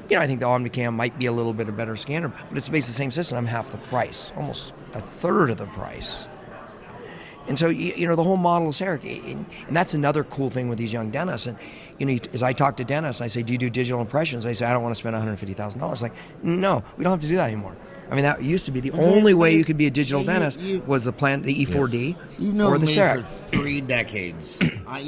You know, I think the Omnicam might be a little bit a better scanner, but it's basically the same system. I'm half the price, almost a third of the price. And so, you know, the whole model is Eric. And that's another cool thing with these young dentists. And, you know, as I talk to dentists, I say, do you do digital impressions? They say, I don't want to spend $150,000. Like, no, we don't have to do that anymore. I mean, that used to be the only way you could be a digital dentist was the E4D or the CEREC. For 3 decades. I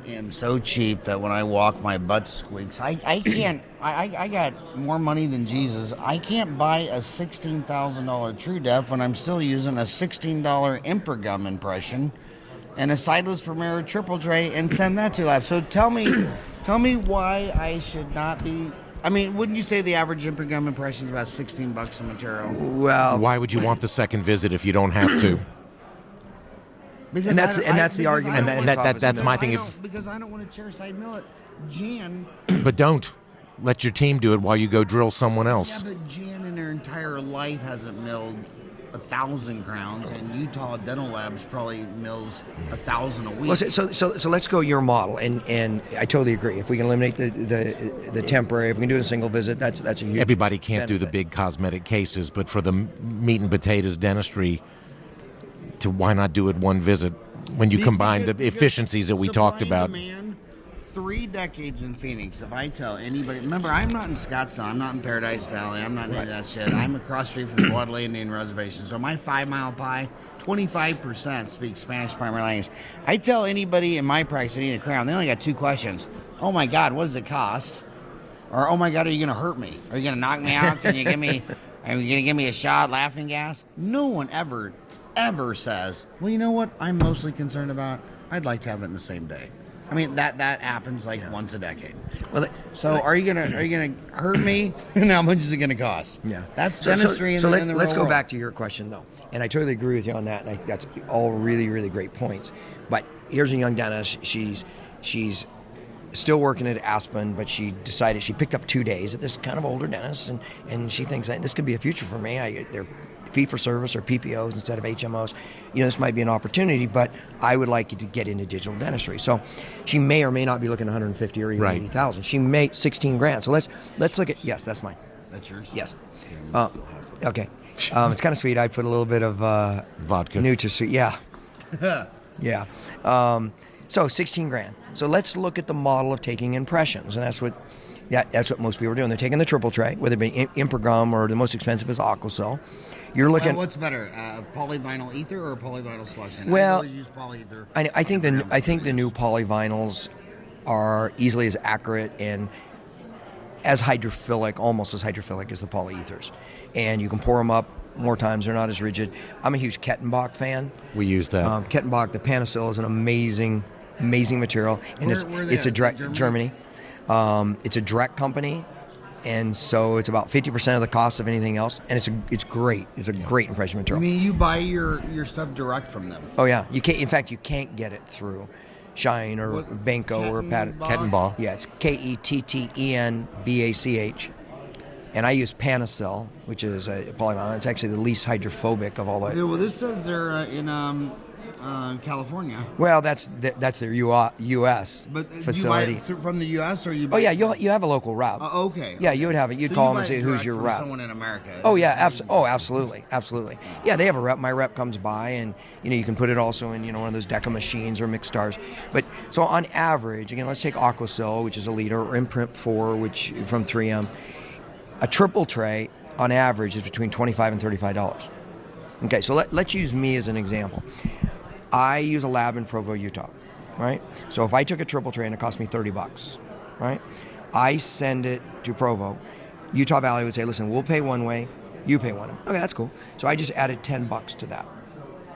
am so cheap that when I walk, my butt squeaks. I can't. I got more money than Jesus. I can't buy a $16,000 TrueDef when I'm still using a $16 Empress impression and a sideless Premier triple tray and send that to lab. So tell me why I should not be. I mean, wouldn't you say the average Empress impression is about $16 a material? Well, why would you want the second visit if you don't have to? And that's the argument. And that's my thing. Because I don't want to chairside mill it. Jan. But don't. Let your team do it while you go drill someone else. Yeah, but Jan in her entire life hasn't milled 1,000 crowns, and Utah Dental Labs probably mills 1,000 a week. Well, so let's go your model, and I totally agree. If we can eliminate the temporary, if we can do a single visit, that's a huge Everybody can't benefit. do the big cosmetic cases, but for the meat and potatoes dentistry, why not do it one visit when you combine the efficiencies that we talked about? Demand, 3 decades in Phoenix. If I tell anybody, remember, I'm not in Scottsdale, I'm not in Paradise Valley, I'm not in any of that shit. I'm across the street from the Guadalupe Indian Reservation. So my 5 Mile pie, 25% speak Spanish primary language. I tell anybody in my practice that need a crown, they only got 2 questions. Oh my God, what does it cost? Or, oh my God, are you going to hurt me? Are you going to knock me out? Are you going to give me a shot, laughing gas? No one ever says, well, you know what I'm mostly concerned about? I'd like to have it in the same day. I mean, that happens once a decade. Well, so are you gonna hurt me? And how much is it gonna cost? Yeah, that's dentistry. So in the let's real go world. back to your question though, and I totally agree with you on that. And I think that's all really, really great points. But here's a young dentist. She's still working at Aspen, but she decided she picked up 2 days at this kind of older dentist, and she thinks this could be a future for me. They're fee for service or PPOs instead of HMOs. You know, this might be an opportunity, but I would like you to get into digital dentistry. So she may or may not be looking at 150 or even 80,000. She may $16,000. So let's look at, yes, that's mine. That's yours? Yes. Okay. It's kind of sweet. I put a little bit of vodka. NutraSweet. Yeah. Yeah. So $16,000. So let's look at the model of taking impressions, and that's what most people are doing. They're taking the triple tray, whether it be Improgum or the most expensive is Aquacell. You're looking. What's better, polyvinyl ether or polyvinyl selection? Well, I use polyether. I think the new polyvinyls are easily as accurate and as hydrophilic, almost as hydrophilic as the polyethers, and you can pour them up more times. They're not as rigid. I'm a huge Kettenbach fan. We use that. Kettenbach, the Panacil is an amazing material, and it's a direct Germany. It's a direct company. And so it's about 50% of the cost of anything else, and it's great. It's a great impression material. I mean, you buy your stuff direct from them. Oh yeah, you can't. In fact, you can't get it through Schein or Benko or Patterson. Kettenbach. Yeah, it's Kettenbach. And I use Panasil, which is a polyvinyl. It's actually the least hydrophobic of all the. Yeah, well, this says they're in California. Well, that's their U.S. But facility. you buy it from the U.S. or you? Oh yeah, you have a local rep. Okay. Yeah, you would have it. You'd So call you them buy and say, it "Who's direct your from rep?" Someone in America. Oh yeah, absolutely. Yeah, they have a rep. My rep comes by, and you can put it also in one of those Deca machines or mixed stars. But so on average, again, let's take Aquacil, which is a leader, or Imprint 4, which from 3M. A triple tray on average is between $25 and $35. Okay, so let's use me as an example. I use a lab in Provo, Utah, right? So if I took a triple tray and it cost me $30, right? I send it to Provo. Utah Valley would say, listen, we'll pay one way, you pay one way. Okay, that's cool. So I just added $10 to that,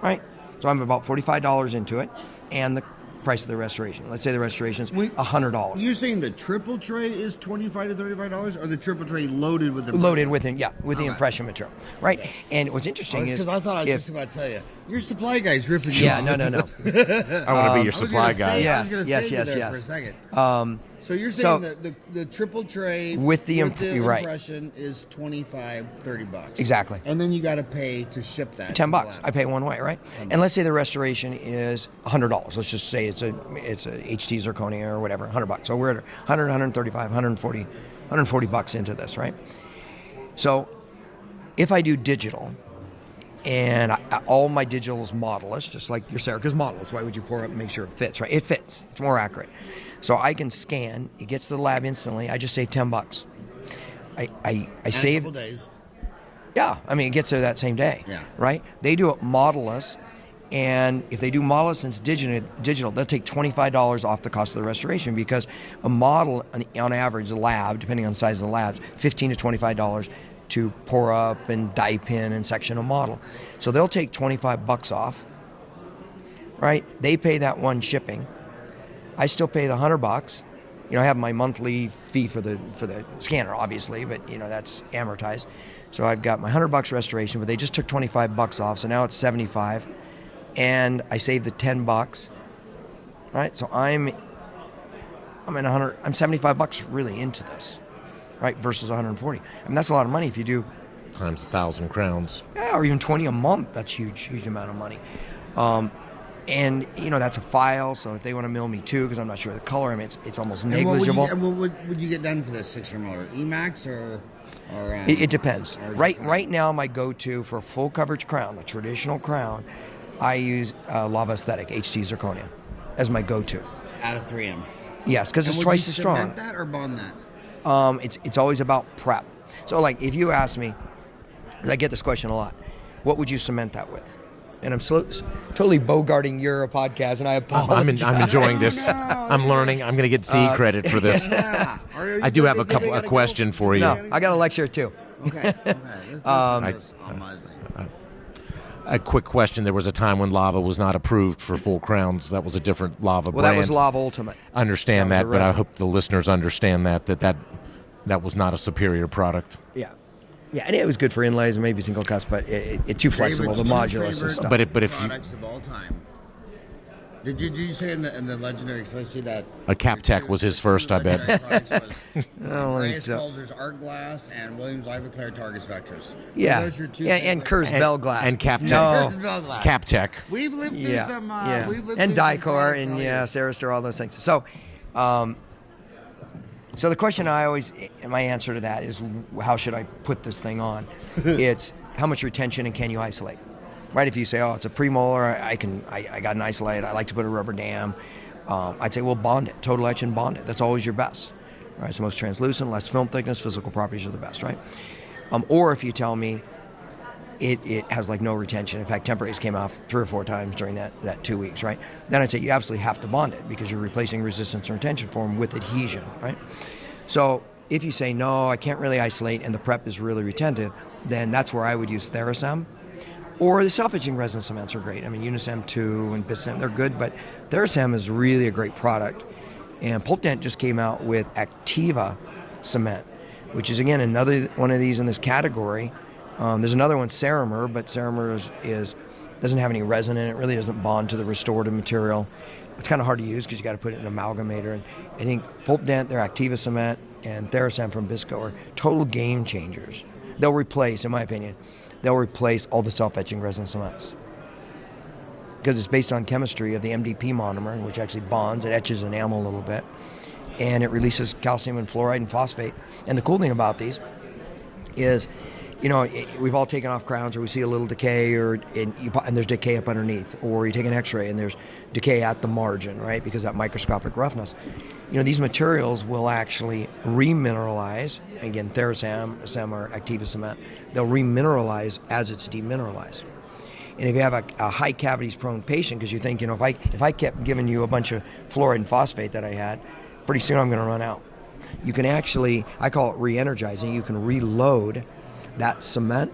right? So I'm about $45 into it, and the price of the restoration. Let's say the restoration's $100. You're saying the triple tray is $25 to $35, or the triple tray loaded with the loaded with the impression material, right? And what's interesting is because I thought I was just about to tell you, your supply guy's ripping you off. No. I want to be your supply guy. Yes. For a second. So you're saying that the triple tray with the right. impression is $25, $30. Exactly. And then you got to pay to ship that. $10. I pay one way, right? And let's say the restoration is $100. Let's just say it's a HT zirconia or whatever, $100. So we're at 100, 135, 140 bucks into this, right? So if I do digital, and all my digital is modelless, just like your Serica's modelless. Why would you pour it and make sure it fits, right? It fits. It's more accurate. So I can scan. It gets to the lab instantly. I just save $10. I save. A couple days. Yeah, I mean, it gets there that same day. Yeah. Right? They do it modelless, and if they do modelless and digital, they'll take $25 off the cost of the restoration, because a model, on average, the lab, depending on the size of the lab, $15 to $25 to pour up and die pin and section a model. So they'll take $25 off, right? They pay that one shipping. I still pay the $100. I have my monthly fee for the scanner, obviously, but that's amortized. So I've got my $100 restoration, but they just took $25 off, so now it's $75, and I saved the $10. Right? So I'm $75 really into this. Right, versus 140. I mean, that's a lot of money if you do times 1,000 crowns. Yeah, or even 20 a month. That's huge amount of money. And that's a file. So if they want to mill me too, because I'm not sure of the color, I mean, it's almost negligible. What would you get done for this 6-year motor? Emax or it depends. Right now, my go-to for a full coverage crown, a traditional crown, I use Lava Aesthetic HT Zirconia as my go-to. Out of 3M. Yes, because it's twice as strong. Would you cement that or bond that? It's always about prep. So, like, if you ask me, and I get this question a lot, what would you cement that with? And I'm totally bogarting your podcast, and I apologize. I'm enjoying this. I'm learning. I'm going to get C credit for this. Yeah. I do have a question for you. No, I got a lecture too. Okay. A quick question. There was a time when Lava was not approved for full crowns. That was a different Lava brand. Well, that was Lava Ultimate. Understand that, but I hope the listeners understand that was not a superior product. Yeah. Yeah, and it was good for inlays and maybe single cuts, but it's too flexible, the modulus and stuff. But if products of all time. Did you say in the legendary, especially that a Cap-Tech was his first, I bet. I don't think so. Culver's Art Glass and Williams Ivoclar Targus Vectors. Yeah, Those are two and Kerr's Bell Glass. And Cap-Tech. No. Kerr's Bell Glass. Cap-Tech. We've lived through some... and Dicor and Cerestor, all those things. So, so the question my answer to that is, how should I put this thing on? It's how much retention and can you isolate? Right? If you say, it's a premolar, I got an isolate, I like to put a rubber dam, I'd say, well, bond it, total etch and bond it. That's always your best. Right? It's the most translucent, less film thickness, physical properties are the best, right? Or if you tell me it has like no retention. In fact, temporaries came off 3 or 4 times during that 2 weeks, right? Then I'd say you absolutely have to bond it because you're replacing resistance and retention form with adhesion, right? So if you say, no, I can't really isolate and the prep is really retentive, then that's where I would use ThreeShape. Or the self-etching resin cements are great. I mean, Unisem 2 and Bisem, they're good, but ThreeShape is really a great product. And PulpDent just came out with Activa cement, which is, again, another one of these in this category. There's another one, Ceramer, but Ceramer doesn't have any resin in it. It really doesn't bond to the restorative material. It's kind of hard to use because you got to put it in an amalgamator. And I think PulpDent, their Activa cement, and ThreeShape from Bisco are total game changers. They'll replace, in my opinion, all the self-etching resin cements. Because it's based on chemistry of the MDP monomer, which actually bonds, it etches enamel a little bit, and it releases calcium and fluoride and phosphate. And the cool thing about these is, we've all taken off crowns, or we see a little decay, and there's decay up underneath, or you take an X-ray and there's decay at the margin, right? Because of that microscopic roughness. These materials will actually remineralize. Again, ThreeShape or Activa cement, they'll remineralize as it's demineralized. And if you have a high cavities prone patient, because you think, if I kept giving you a bunch of fluoride and phosphate that I had, pretty soon I'm going to run out. You can actually, I call it re-energizing. You can reload that cement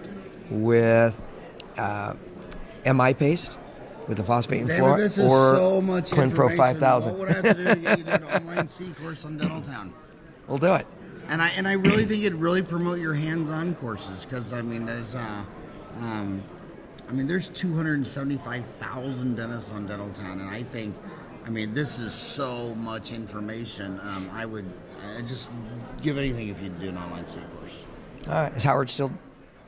with MI paste, with the phosphate and fluoride, this is or so much Clinpro 5000. What would I have to do to get you to do an online C course on Dentaltown? We'll do it. And I really think it'd really promote your hands-on courses, because there's 275,000 dentists on Dentaltown, and I think, this is so much information. I'd just give anything if you'd do an online C course. All right. Is Howard still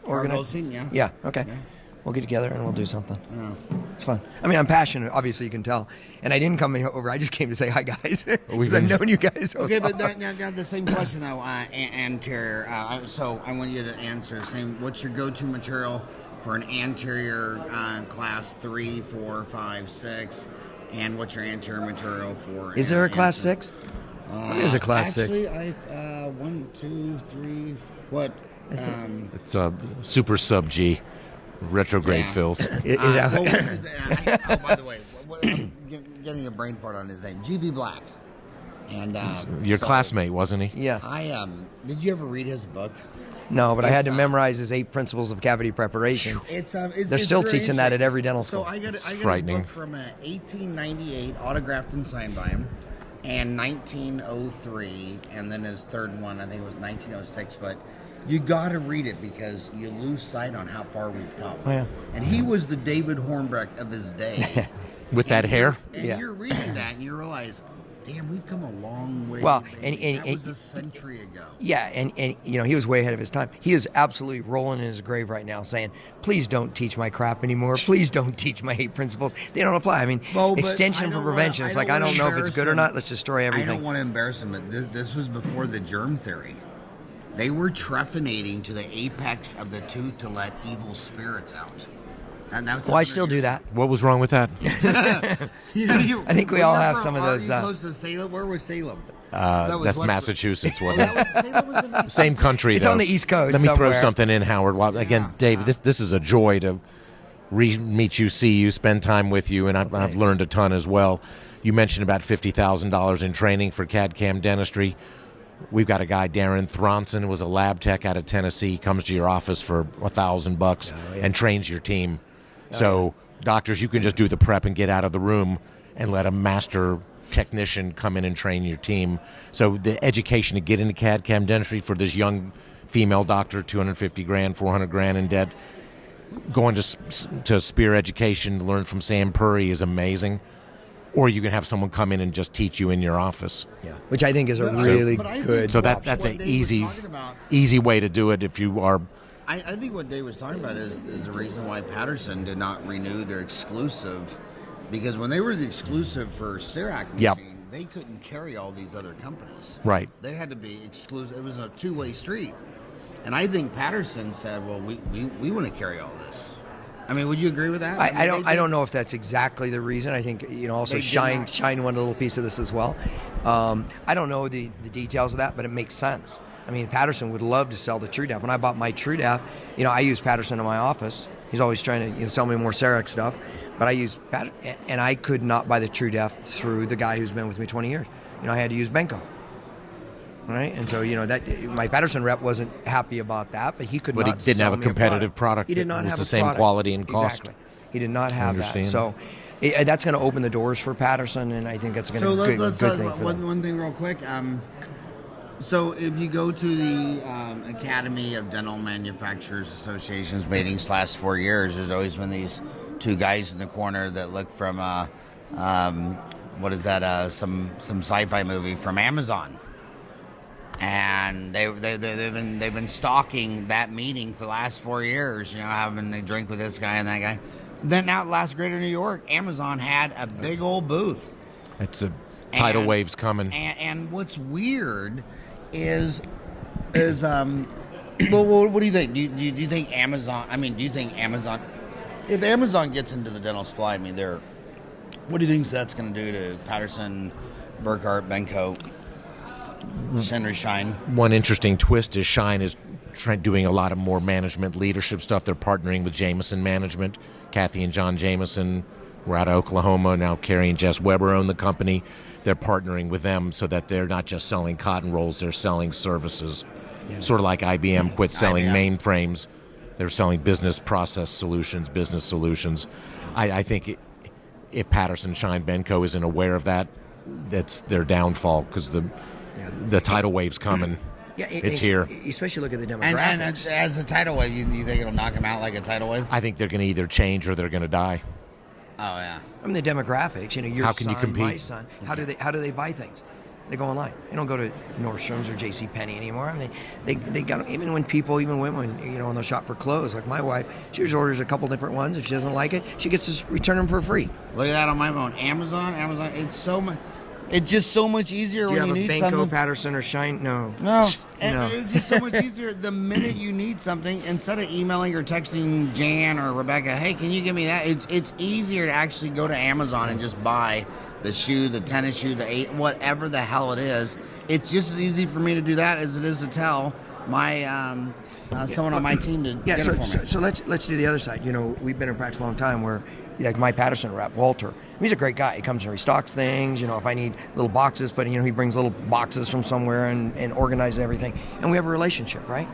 organized? Yeah. Yeah. Okay. Yeah. We'll get together and we'll do something. Yeah. It's fun. I'm passionate. Obviously, you can tell. And I didn't come over. I just came to say hi, guys, because I've known you guys so Okay, long. but now the same question though. Anterior. So I want you to answer the same. What's your go-to material for an anterior class 3, 4, 5, 6? And what's your anterior material for? Is there a class 6? What is a class 6? Actually, 1, 2, 3. What? It's a super sub G, retrograde fills. By the way, getting a brain fart on his name, GV Black, and your classmate, wasn't he? Yeah. Did you ever read his book? No, but I had to memorize his 8 principles of cavity prepreparation. They're still teaching that at every dental school. So I got frightening. a book from 1898, autographed and signed by him, and 1903, and then his third one, I think it was 1906, but you got to read it because you lose sight on how far we've come. Oh, yeah. And he was the David Hornbrook of his day. With that hair? And you're reading that and you realize, damn, we've come a long way. Well, baby. That was a century ago. Yeah, and he was way ahead of his time. He is absolutely rolling in his grave right now saying, please don't teach my crap anymore. Please don't teach my 8 principles. They don't apply. Extension for prevention. It's like, I don't know if it's good or not. Let's destroy everything. I don't want to embarrass him, but this was before the germ theory. They were trephinating to the apex of the tooth to let evil spirits out. I still do that. What was wrong with that? I think we all have some of those. Close to Salem. Where was Salem? That's Massachusetts, wasn't it? Same country. It's on the East Coast. Let me somewhere. throw something in, Howard. Well, again, David, this is a joy to meet you, see you, spend time with you, and I've learned a ton as well. You mentioned about $50,000 in training for CAD/CAM dentistry. We've got a guy, Darren Thronson, was a lab tech out of Tennessee, comes to your office for $1,000 and trains your team. So, doctors, you can just do the prep and get out of the room and let a master technician come in and train your team. So, the education to get into CAD/CAM dentistry for this young female doctor, $250,000, $400,000 in debt, going to Spear Education to learn from Sam Puri is amazing. Or you can have someone come in and just teach you in your office. Yeah, which I think is a really good. So that's an easy way to do it if you are. I think what Dave was talking about is the reason why Patterson did not renew their exclusive, because when they were the exclusive for Cerac machine, they couldn't carry all these other companies. Right. They had to be exclusive. It was a two-way street, and I think Patterson said, "Well, we want to carry all this." Would you agree with that? I don't know if that's exactly the reason. I think also Schein won a little piece of this as well. I don't know the details of that, but it makes sense. Patterson would love to sell the TrueDef. When I bought my TrueDef, I use Patterson in my office. He's always trying to sell me more Cerac stuff, but I use Patterson, and I could not buy the TrueDef through the guy who's been with me 20 years. I had to use Benko. Right, and so that my Patterson rep wasn't happy about that, but he could not. But he didn't have a competitive product. He did not have the same product. quality and cost. Exactly, he did not have that. So that's going to open the doors for Patterson, and I think that's going to be a good thing for them. One thing real quick. So if you go to the Academy of Dental Manufacturers Association's meetings last 4 years, there's always been these 2 guys in the corner that look from what is that? Some sci-fi movie from Amazon. And and they've been stalking that meeting for the last 4 years. You know, having a drink with this guy and that guy. Then out last Greater New York, Amazon had a big old booth. It's a tidal wave's coming. And what's weird is well, what do you think? Do you think Amazon? I mean, do you think Amazon? If Amazon gets into the dental supply, I mean, what do you think that's going to do to Patterson, Burkhart, Benko, Schein? One interesting twist is Schein is doing a lot of more management leadership stuff. They're partnering with Jameson Management. Kathy and John Jameson were out of Oklahoma. Now Carrie and Jess Weber own the company. They're partnering with them so that they're not just selling cotton rolls, they're selling services. Yeah. Sort of like IBM quit selling mainframes. They're selling business process solutions, business solutions. I think if Patterson, Schein, Benko isn't aware of that, that's their downfall, because the tidal wave's coming. Yeah, it's here. Especially look at the demographics. And as a tidal wave, you think it'll knock them out like a tidal wave? I think they're going to either change or they're going to die. Oh yeah. I mean, the demographics. You know, your how can son, you compete? My son. How do they buy things? They go online. They don't go to Nordstrom's or J.C. Penney anymore. I mean, they got, even when women, you know, when they'll shop for clothes. Like my wife, she just orders a couple different ones. If she doesn't like it, she gets to return them for free. Look at that on my phone. Amazon. It's so much. It's just so much easier when you need Benko, something. Patterson, or Schein? No. And No. it's just so much easier. The minute you need something, instead of emailing or texting Jan or Rebecca, hey, can you give me that? It's easier to actually go to Amazon and just buy the shoe, the tennis shoe, whatever the hell it is. It's just as easy for me to do that as it is to tell my someone on my team to get it for me. So let's do the other side. You know, we've been in practice a long time where, like my Patterson rep, Walter, he's a great guy. He comes and restocks things. You know, if I need little boxes, but he brings little boxes from somewhere and organizes everything. And we have a relationship, right?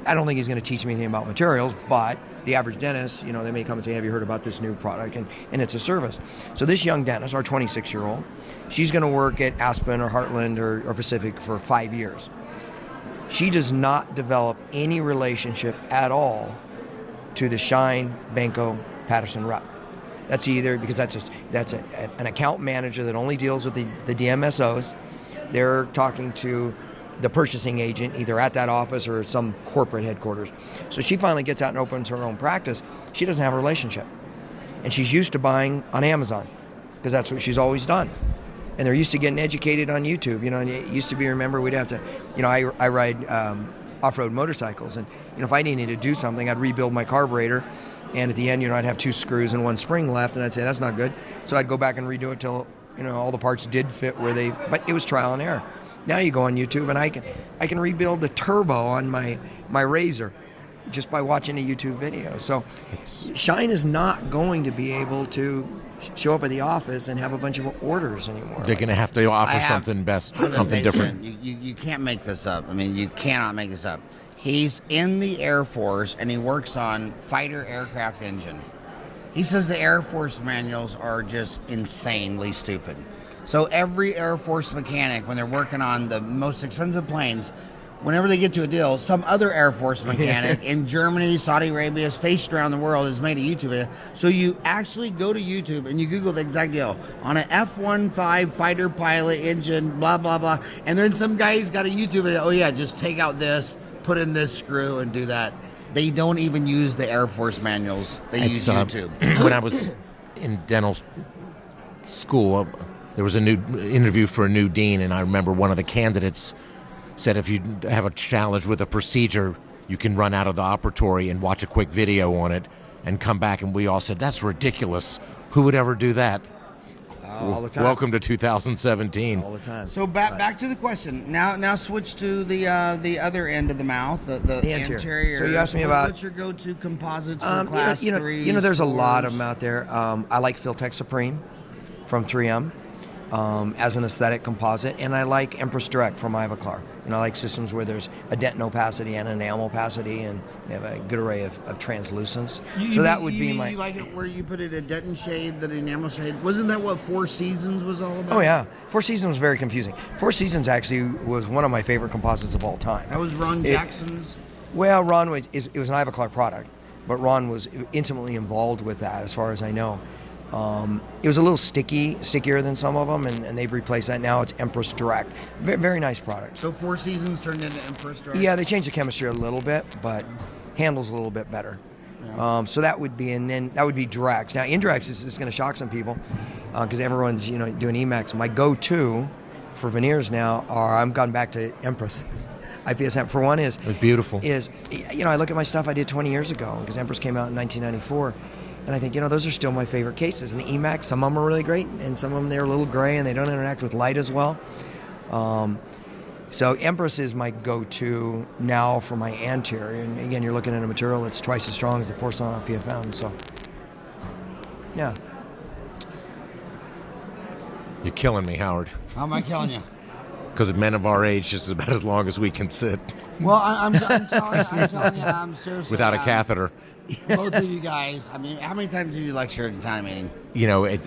I don't think he's going to teach me anything about materials, but the average dentist, they may come and say, have you heard about this new product? And it's a service. So this young dentist, our 26-year-old, she's going to work at Aspen or Heartland or Pacific for 5 years. She does not develop any relationship at all to the Schein, Benko, Patterson rep. That's either because that's an account manager that only deals with the DMSOs. They're talking to the purchasing agent either at that office or some corporate headquarters. So she finally gets out and opens her own practice. She doesn't have a relationship. And she's used to buying on Amazon because that's what she's always done. And they're used to getting educated on YouTube. And it used to be, remember, we'd have to, I ride off-road motorcycles. And, if I needed to do something, I'd rebuild my carburetor. And at the end, I'd have 2 screws and 1 spring left. And I'd say, that's not good. So I'd go back and redo it till, all the parts did fit but it was trial and error. Now you go on YouTube and I can rebuild the turbo on my Razor just by watching a YouTube video. So Schein is not going to be able to show up at the office and have a bunch of orders anymore. They're going to have to offer something different. You can't make this up. I mean, you cannot make this up. He's in the Air Force and he works on fighter aircraft engine. He says the Air Force manuals are just insanely stupid. So every Air Force mechanic, when they're working on the most expensive planes, whenever they get to a deal, some other Air Force mechanic in Germany, Saudi Arabia, stationed around the world has made a YouTube video. So you actually go to YouTube and you Google the exact deal. On an F-15 fighter pilot engine, blah, blah, blah. And then some guy's got a YouTube video. Oh, yeah, just take out this, put in this screw, and do that. They don't even use the Air Force manuals. They use YouTube. When I was in dental school, there was a new interview for a new dean, and I remember one of the candidates said if you have a challenge with a procedure, you can run out of the operatory and watch a quick video on it and come back. And we all said, that's ridiculous. Who would ever do that? All the time. Welcome to 2017. All the time. So back to the question. Now switch to the other end of the mouth, the anterior. So you asked me about what's your go-to composites for class 3. There's a lot of them out there. I like Filtech Supreme from 3M. As an aesthetic composite, and I like Empress Direct from Ivoclar. I like systems where there's a dentin opacity and an enamel opacity, and they have a good array of translucence. You like it where you put it a dentin shade, the enamel shade. Wasn't that what Four Seasons was all about? Oh yeah, Four Seasons was very confusing. Four Seasons actually was one of my favorite composites of all time. That was Ron Jackson's. Well, Ron it was an Ivoclar product, but Ron was intimately involved with that, as far as I know. It was a little stickier than some of them, and they've replaced that. Now it's Empress Direct. Very nice product. So Four Seasons turned into Empress Direct? Yeah, they changed the chemistry a little bit, but handles a little bit better. Yeah. So that would be, and then that would be Directs. Now Indirects is going to shock some people because everyone's doing Emacs. My go-to for veneers now I've gone back to Empress. IPS for one is beautiful. I look at my stuff I did 20 years ago because Empress came out in 1994. And I think, those are still my favorite cases. And the Emacs, some of them are really great, and some of them, they're a little gray, and they don't interact with light as well. So Empress is my go-to now for my anterior. And again, you're looking at a material that's twice as strong as the porcelain on PFM. So, yeah. You're killing me, Howard. How am I killing you? Because at men of our age, just about as long as we can sit. Well, I'm telling you, I'm seriously. Without a catheter. Both of you guys, how many times have you lectured at a town meeting?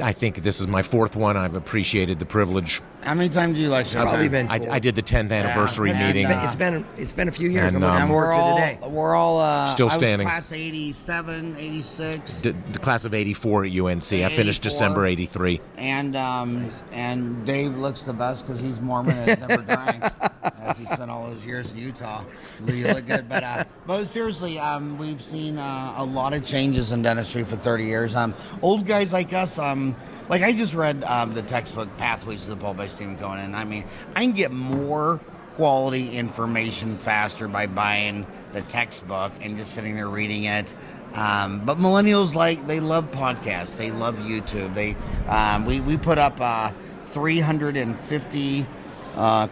I think this is my fourth one. I've appreciated the privilege. How many times have you lectured? Probably been four. I did the 10th anniversary meeting. It's been a few years. And, I'm looking forward to today. We're all still standing. I was class 87, 86. The class of 84 at UNC. I finished December 83. And nice. And Dave looks the best because he's Mormon and never drank. He spent all those years in Utah. You look good, but seriously, we've seen a lot of changes in dentistry for 30 years. Old guys like us, like I just read the textbook Pathways to the Pole by Stephen Cohen, and I can get more quality information faster by buying the textbook and just sitting there reading it. But millennials, they love podcasts, they love YouTube. We put up 350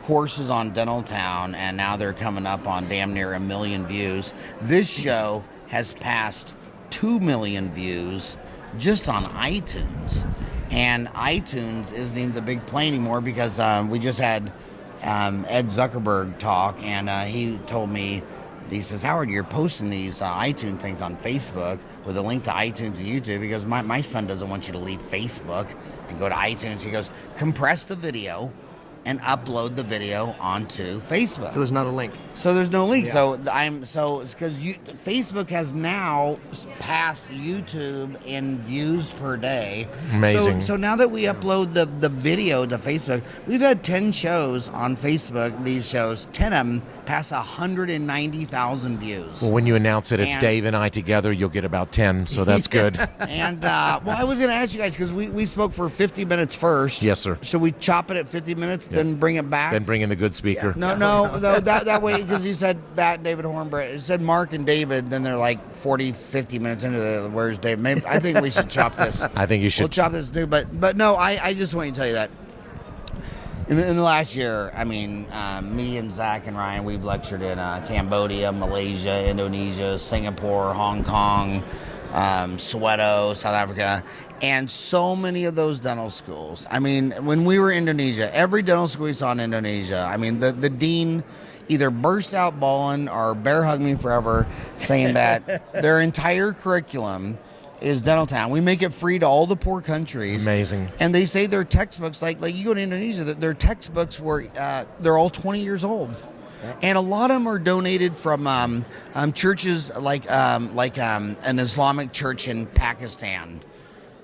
courses on Dentaltown, and now they're coming up on damn near 1 million views. This show has passed 2 million views just on iTunes, and iTunes isn't even the big play anymore because we just had Ed Zuckerberg talk, and he told me, he says, Howard, you're posting these iTunes things on Facebook with a link to iTunes and YouTube because my son doesn't want you to leave Facebook and go to iTunes. He goes, compress the video and upload the video onto Facebook. So there's not a link. So there's no link. Yeah. So it's because Facebook has now passed YouTube in views per day. Amazing. So now that we upload the video to Facebook, we've had 10 shows on Facebook. These shows, 10 of them pass 190,000 views. Well, when you announce it's Dave and I together, you'll get about 10. So that's good. And I was going to ask you guys because we spoke for 50 minutes first. Yes, sir. So we chop it at 50 minutes, then bring it back. Then bring in the good speaker. Yeah. No, that way, because he said that, David Hornbrook, it said Mark and David, then they're like 40, 50 minutes into the, where's Dave? Maybe, I think we should chop this. I think you should. We'll chop this too, but no, I just want to tell you that. In the last year, me and Zach and Ryan, we've lectured in Cambodia, Malaysia, Indonesia, Singapore, Hong Kong, Soweto, South Africa, and so many of those dental schools. When we were in Indonesia, every dental school we saw in Indonesia, the dean either burst out bawling or bear hugged me forever, saying that their entire curriculum is Dentaltown. We make it free to all the poor countries. Amazing. And they say their textbooks, like you go to Indonesia, their textbooks they're all 20 years old. And a lot of them are donated from churches like an Islamic church in Pakistan.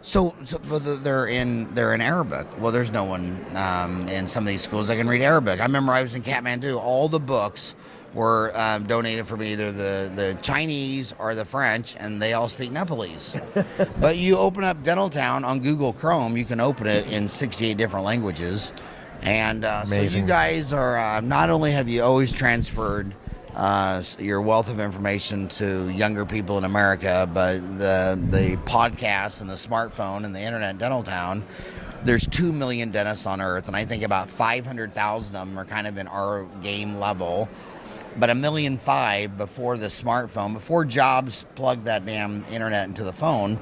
So they're in Arabic. Well, there's no one in some of these schools that can read Arabic. I remember I was in Kathmandu. All the books were donated from either the Chinese or the French, and they all speak Nepalese. But you open up Dentaltown on Google Chrome, you can open it in 68 different languages. And so you guys are, not only have you always transferred your wealth of information to younger people in America, but the podcast and the smartphone and the internet in Dentaltown, there's 2 million dentists on Earth, and I think about 500,000 of them are kind of in our game level. But 1.5 million before the smartphone, before Jobs plugged that damn internet into the phone,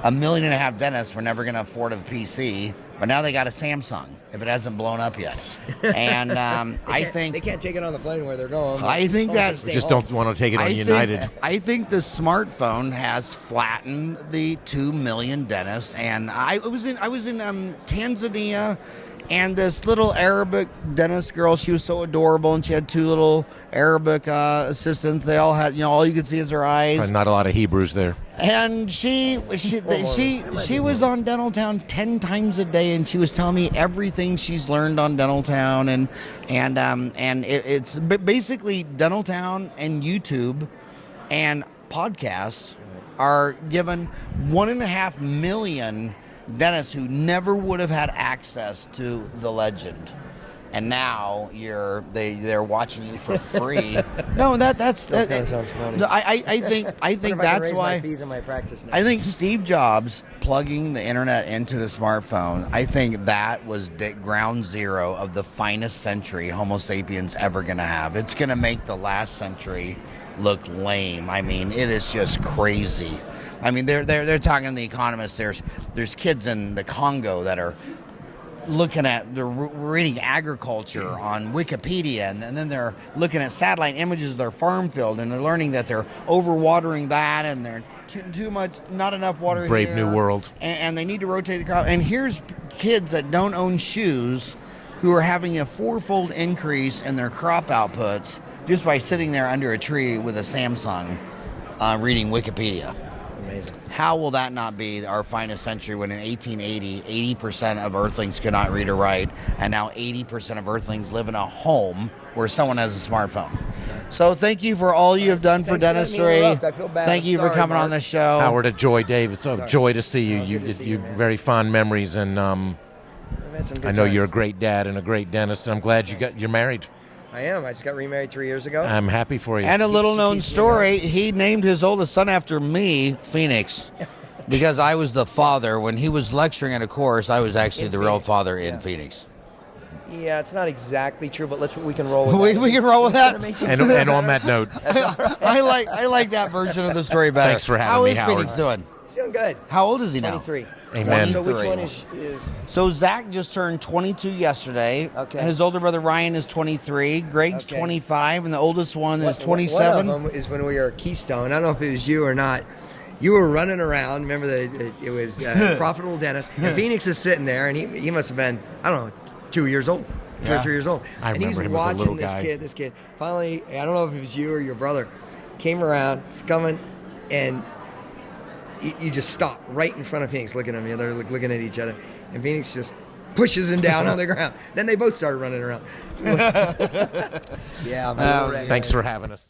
1.5 million dentists were never going to afford a PC, but now they got a Samsung if it hasn't blown up yet. And I think they can't take it on the plane where they're going. I think that we just don't want to take it on United. I think the smartphone has flattened the 2 million dentists. And I was in Tanzania. And this little Arabic dentist girl, she was so adorable, and she had 2 little Arabic assistants. They all had, all you could see is her eyes. Not a lot of Hebrews there. And she was on Dentaltown 10 times a day, and she was telling me everything she's learned on Dentaltown, and it's basically Dentaltown and YouTube and podcasts are given 1.5 million dentists who never would have had access to the legend. And now they're watching you for free. No, that's That kind of sounds funny. I think that's why. My fees in my practice now. I think Steve Jobs plugging the internet into the smartphone. I think that was ground zero of the finest century Homo sapiens ever going to have. It's going to make the last century look lame. I mean, it is just crazy. I mean, they're talking to The Economist. There's kids in the Congo that are they're reading agriculture on Wikipedia, and then they're looking at satellite images of their farm field, and they're learning that they're overwatering that, and they're too much, not enough water. Brave here, New World. and they need to rotate the crop. And here's kids that don't own shoes who are having a 4-fold increase in their crop outputs just by sitting there under a tree with a Samsung reading Wikipedia. Amazing. How will that not be our finest century when in 1880, 80% of Earthlings could not read or write, and now 80% of Earthlings live in a home where someone has a smartphone? So thank you for all you have done for Thanks for letting me dentistry. interrupt. I feel bad. Thank you for Sorry, coming Mark. on the show. Howard, a joy, Dave. It's a Sorry. joy to see you. Good to see You you, man. very fond memories, and I've had some good I know times. you're a great dad and a great dentist. And I'm glad you're married. I am. I just got remarried 3 years ago. I'm happy for you. And a little known keeps me story, he named his oldest son after me, Phoenix, because I was the father. When he was lecturing at a course, I was actually In the real Phoenix. father in Yeah. Phoenix. Yeah, it's not exactly true, but we can roll with We that. can roll with that. and on that note, I like that version of the story better. Thanks for having How me, is Howard. Phoenix doing? He's doing good. How old is he now? 23. Amen. So which 23. one is So Zach just turned 22 yesterday. Okay. His older brother Ryan is 23. Greg's Okay. 25, and the oldest one is One 27. of them is when we were at Keystone. I don't know if it was you or not. You were running around. Remember, it was Profitable Dentist. And Phoenix is sitting there, and he must have been, I don't know, 2 years old, 2 or Yeah. 3 years old. I and he's remember him as a watching little this guy. This kid. Finally, I don't know if it was you or your brother, came around, he's coming, and you just stop right in front of Phoenix, looking at me. They're looking at each other, and Phoenix just pushes him down on the ground. Then they both started running around. Yeah, I'm ready. thanks for having us.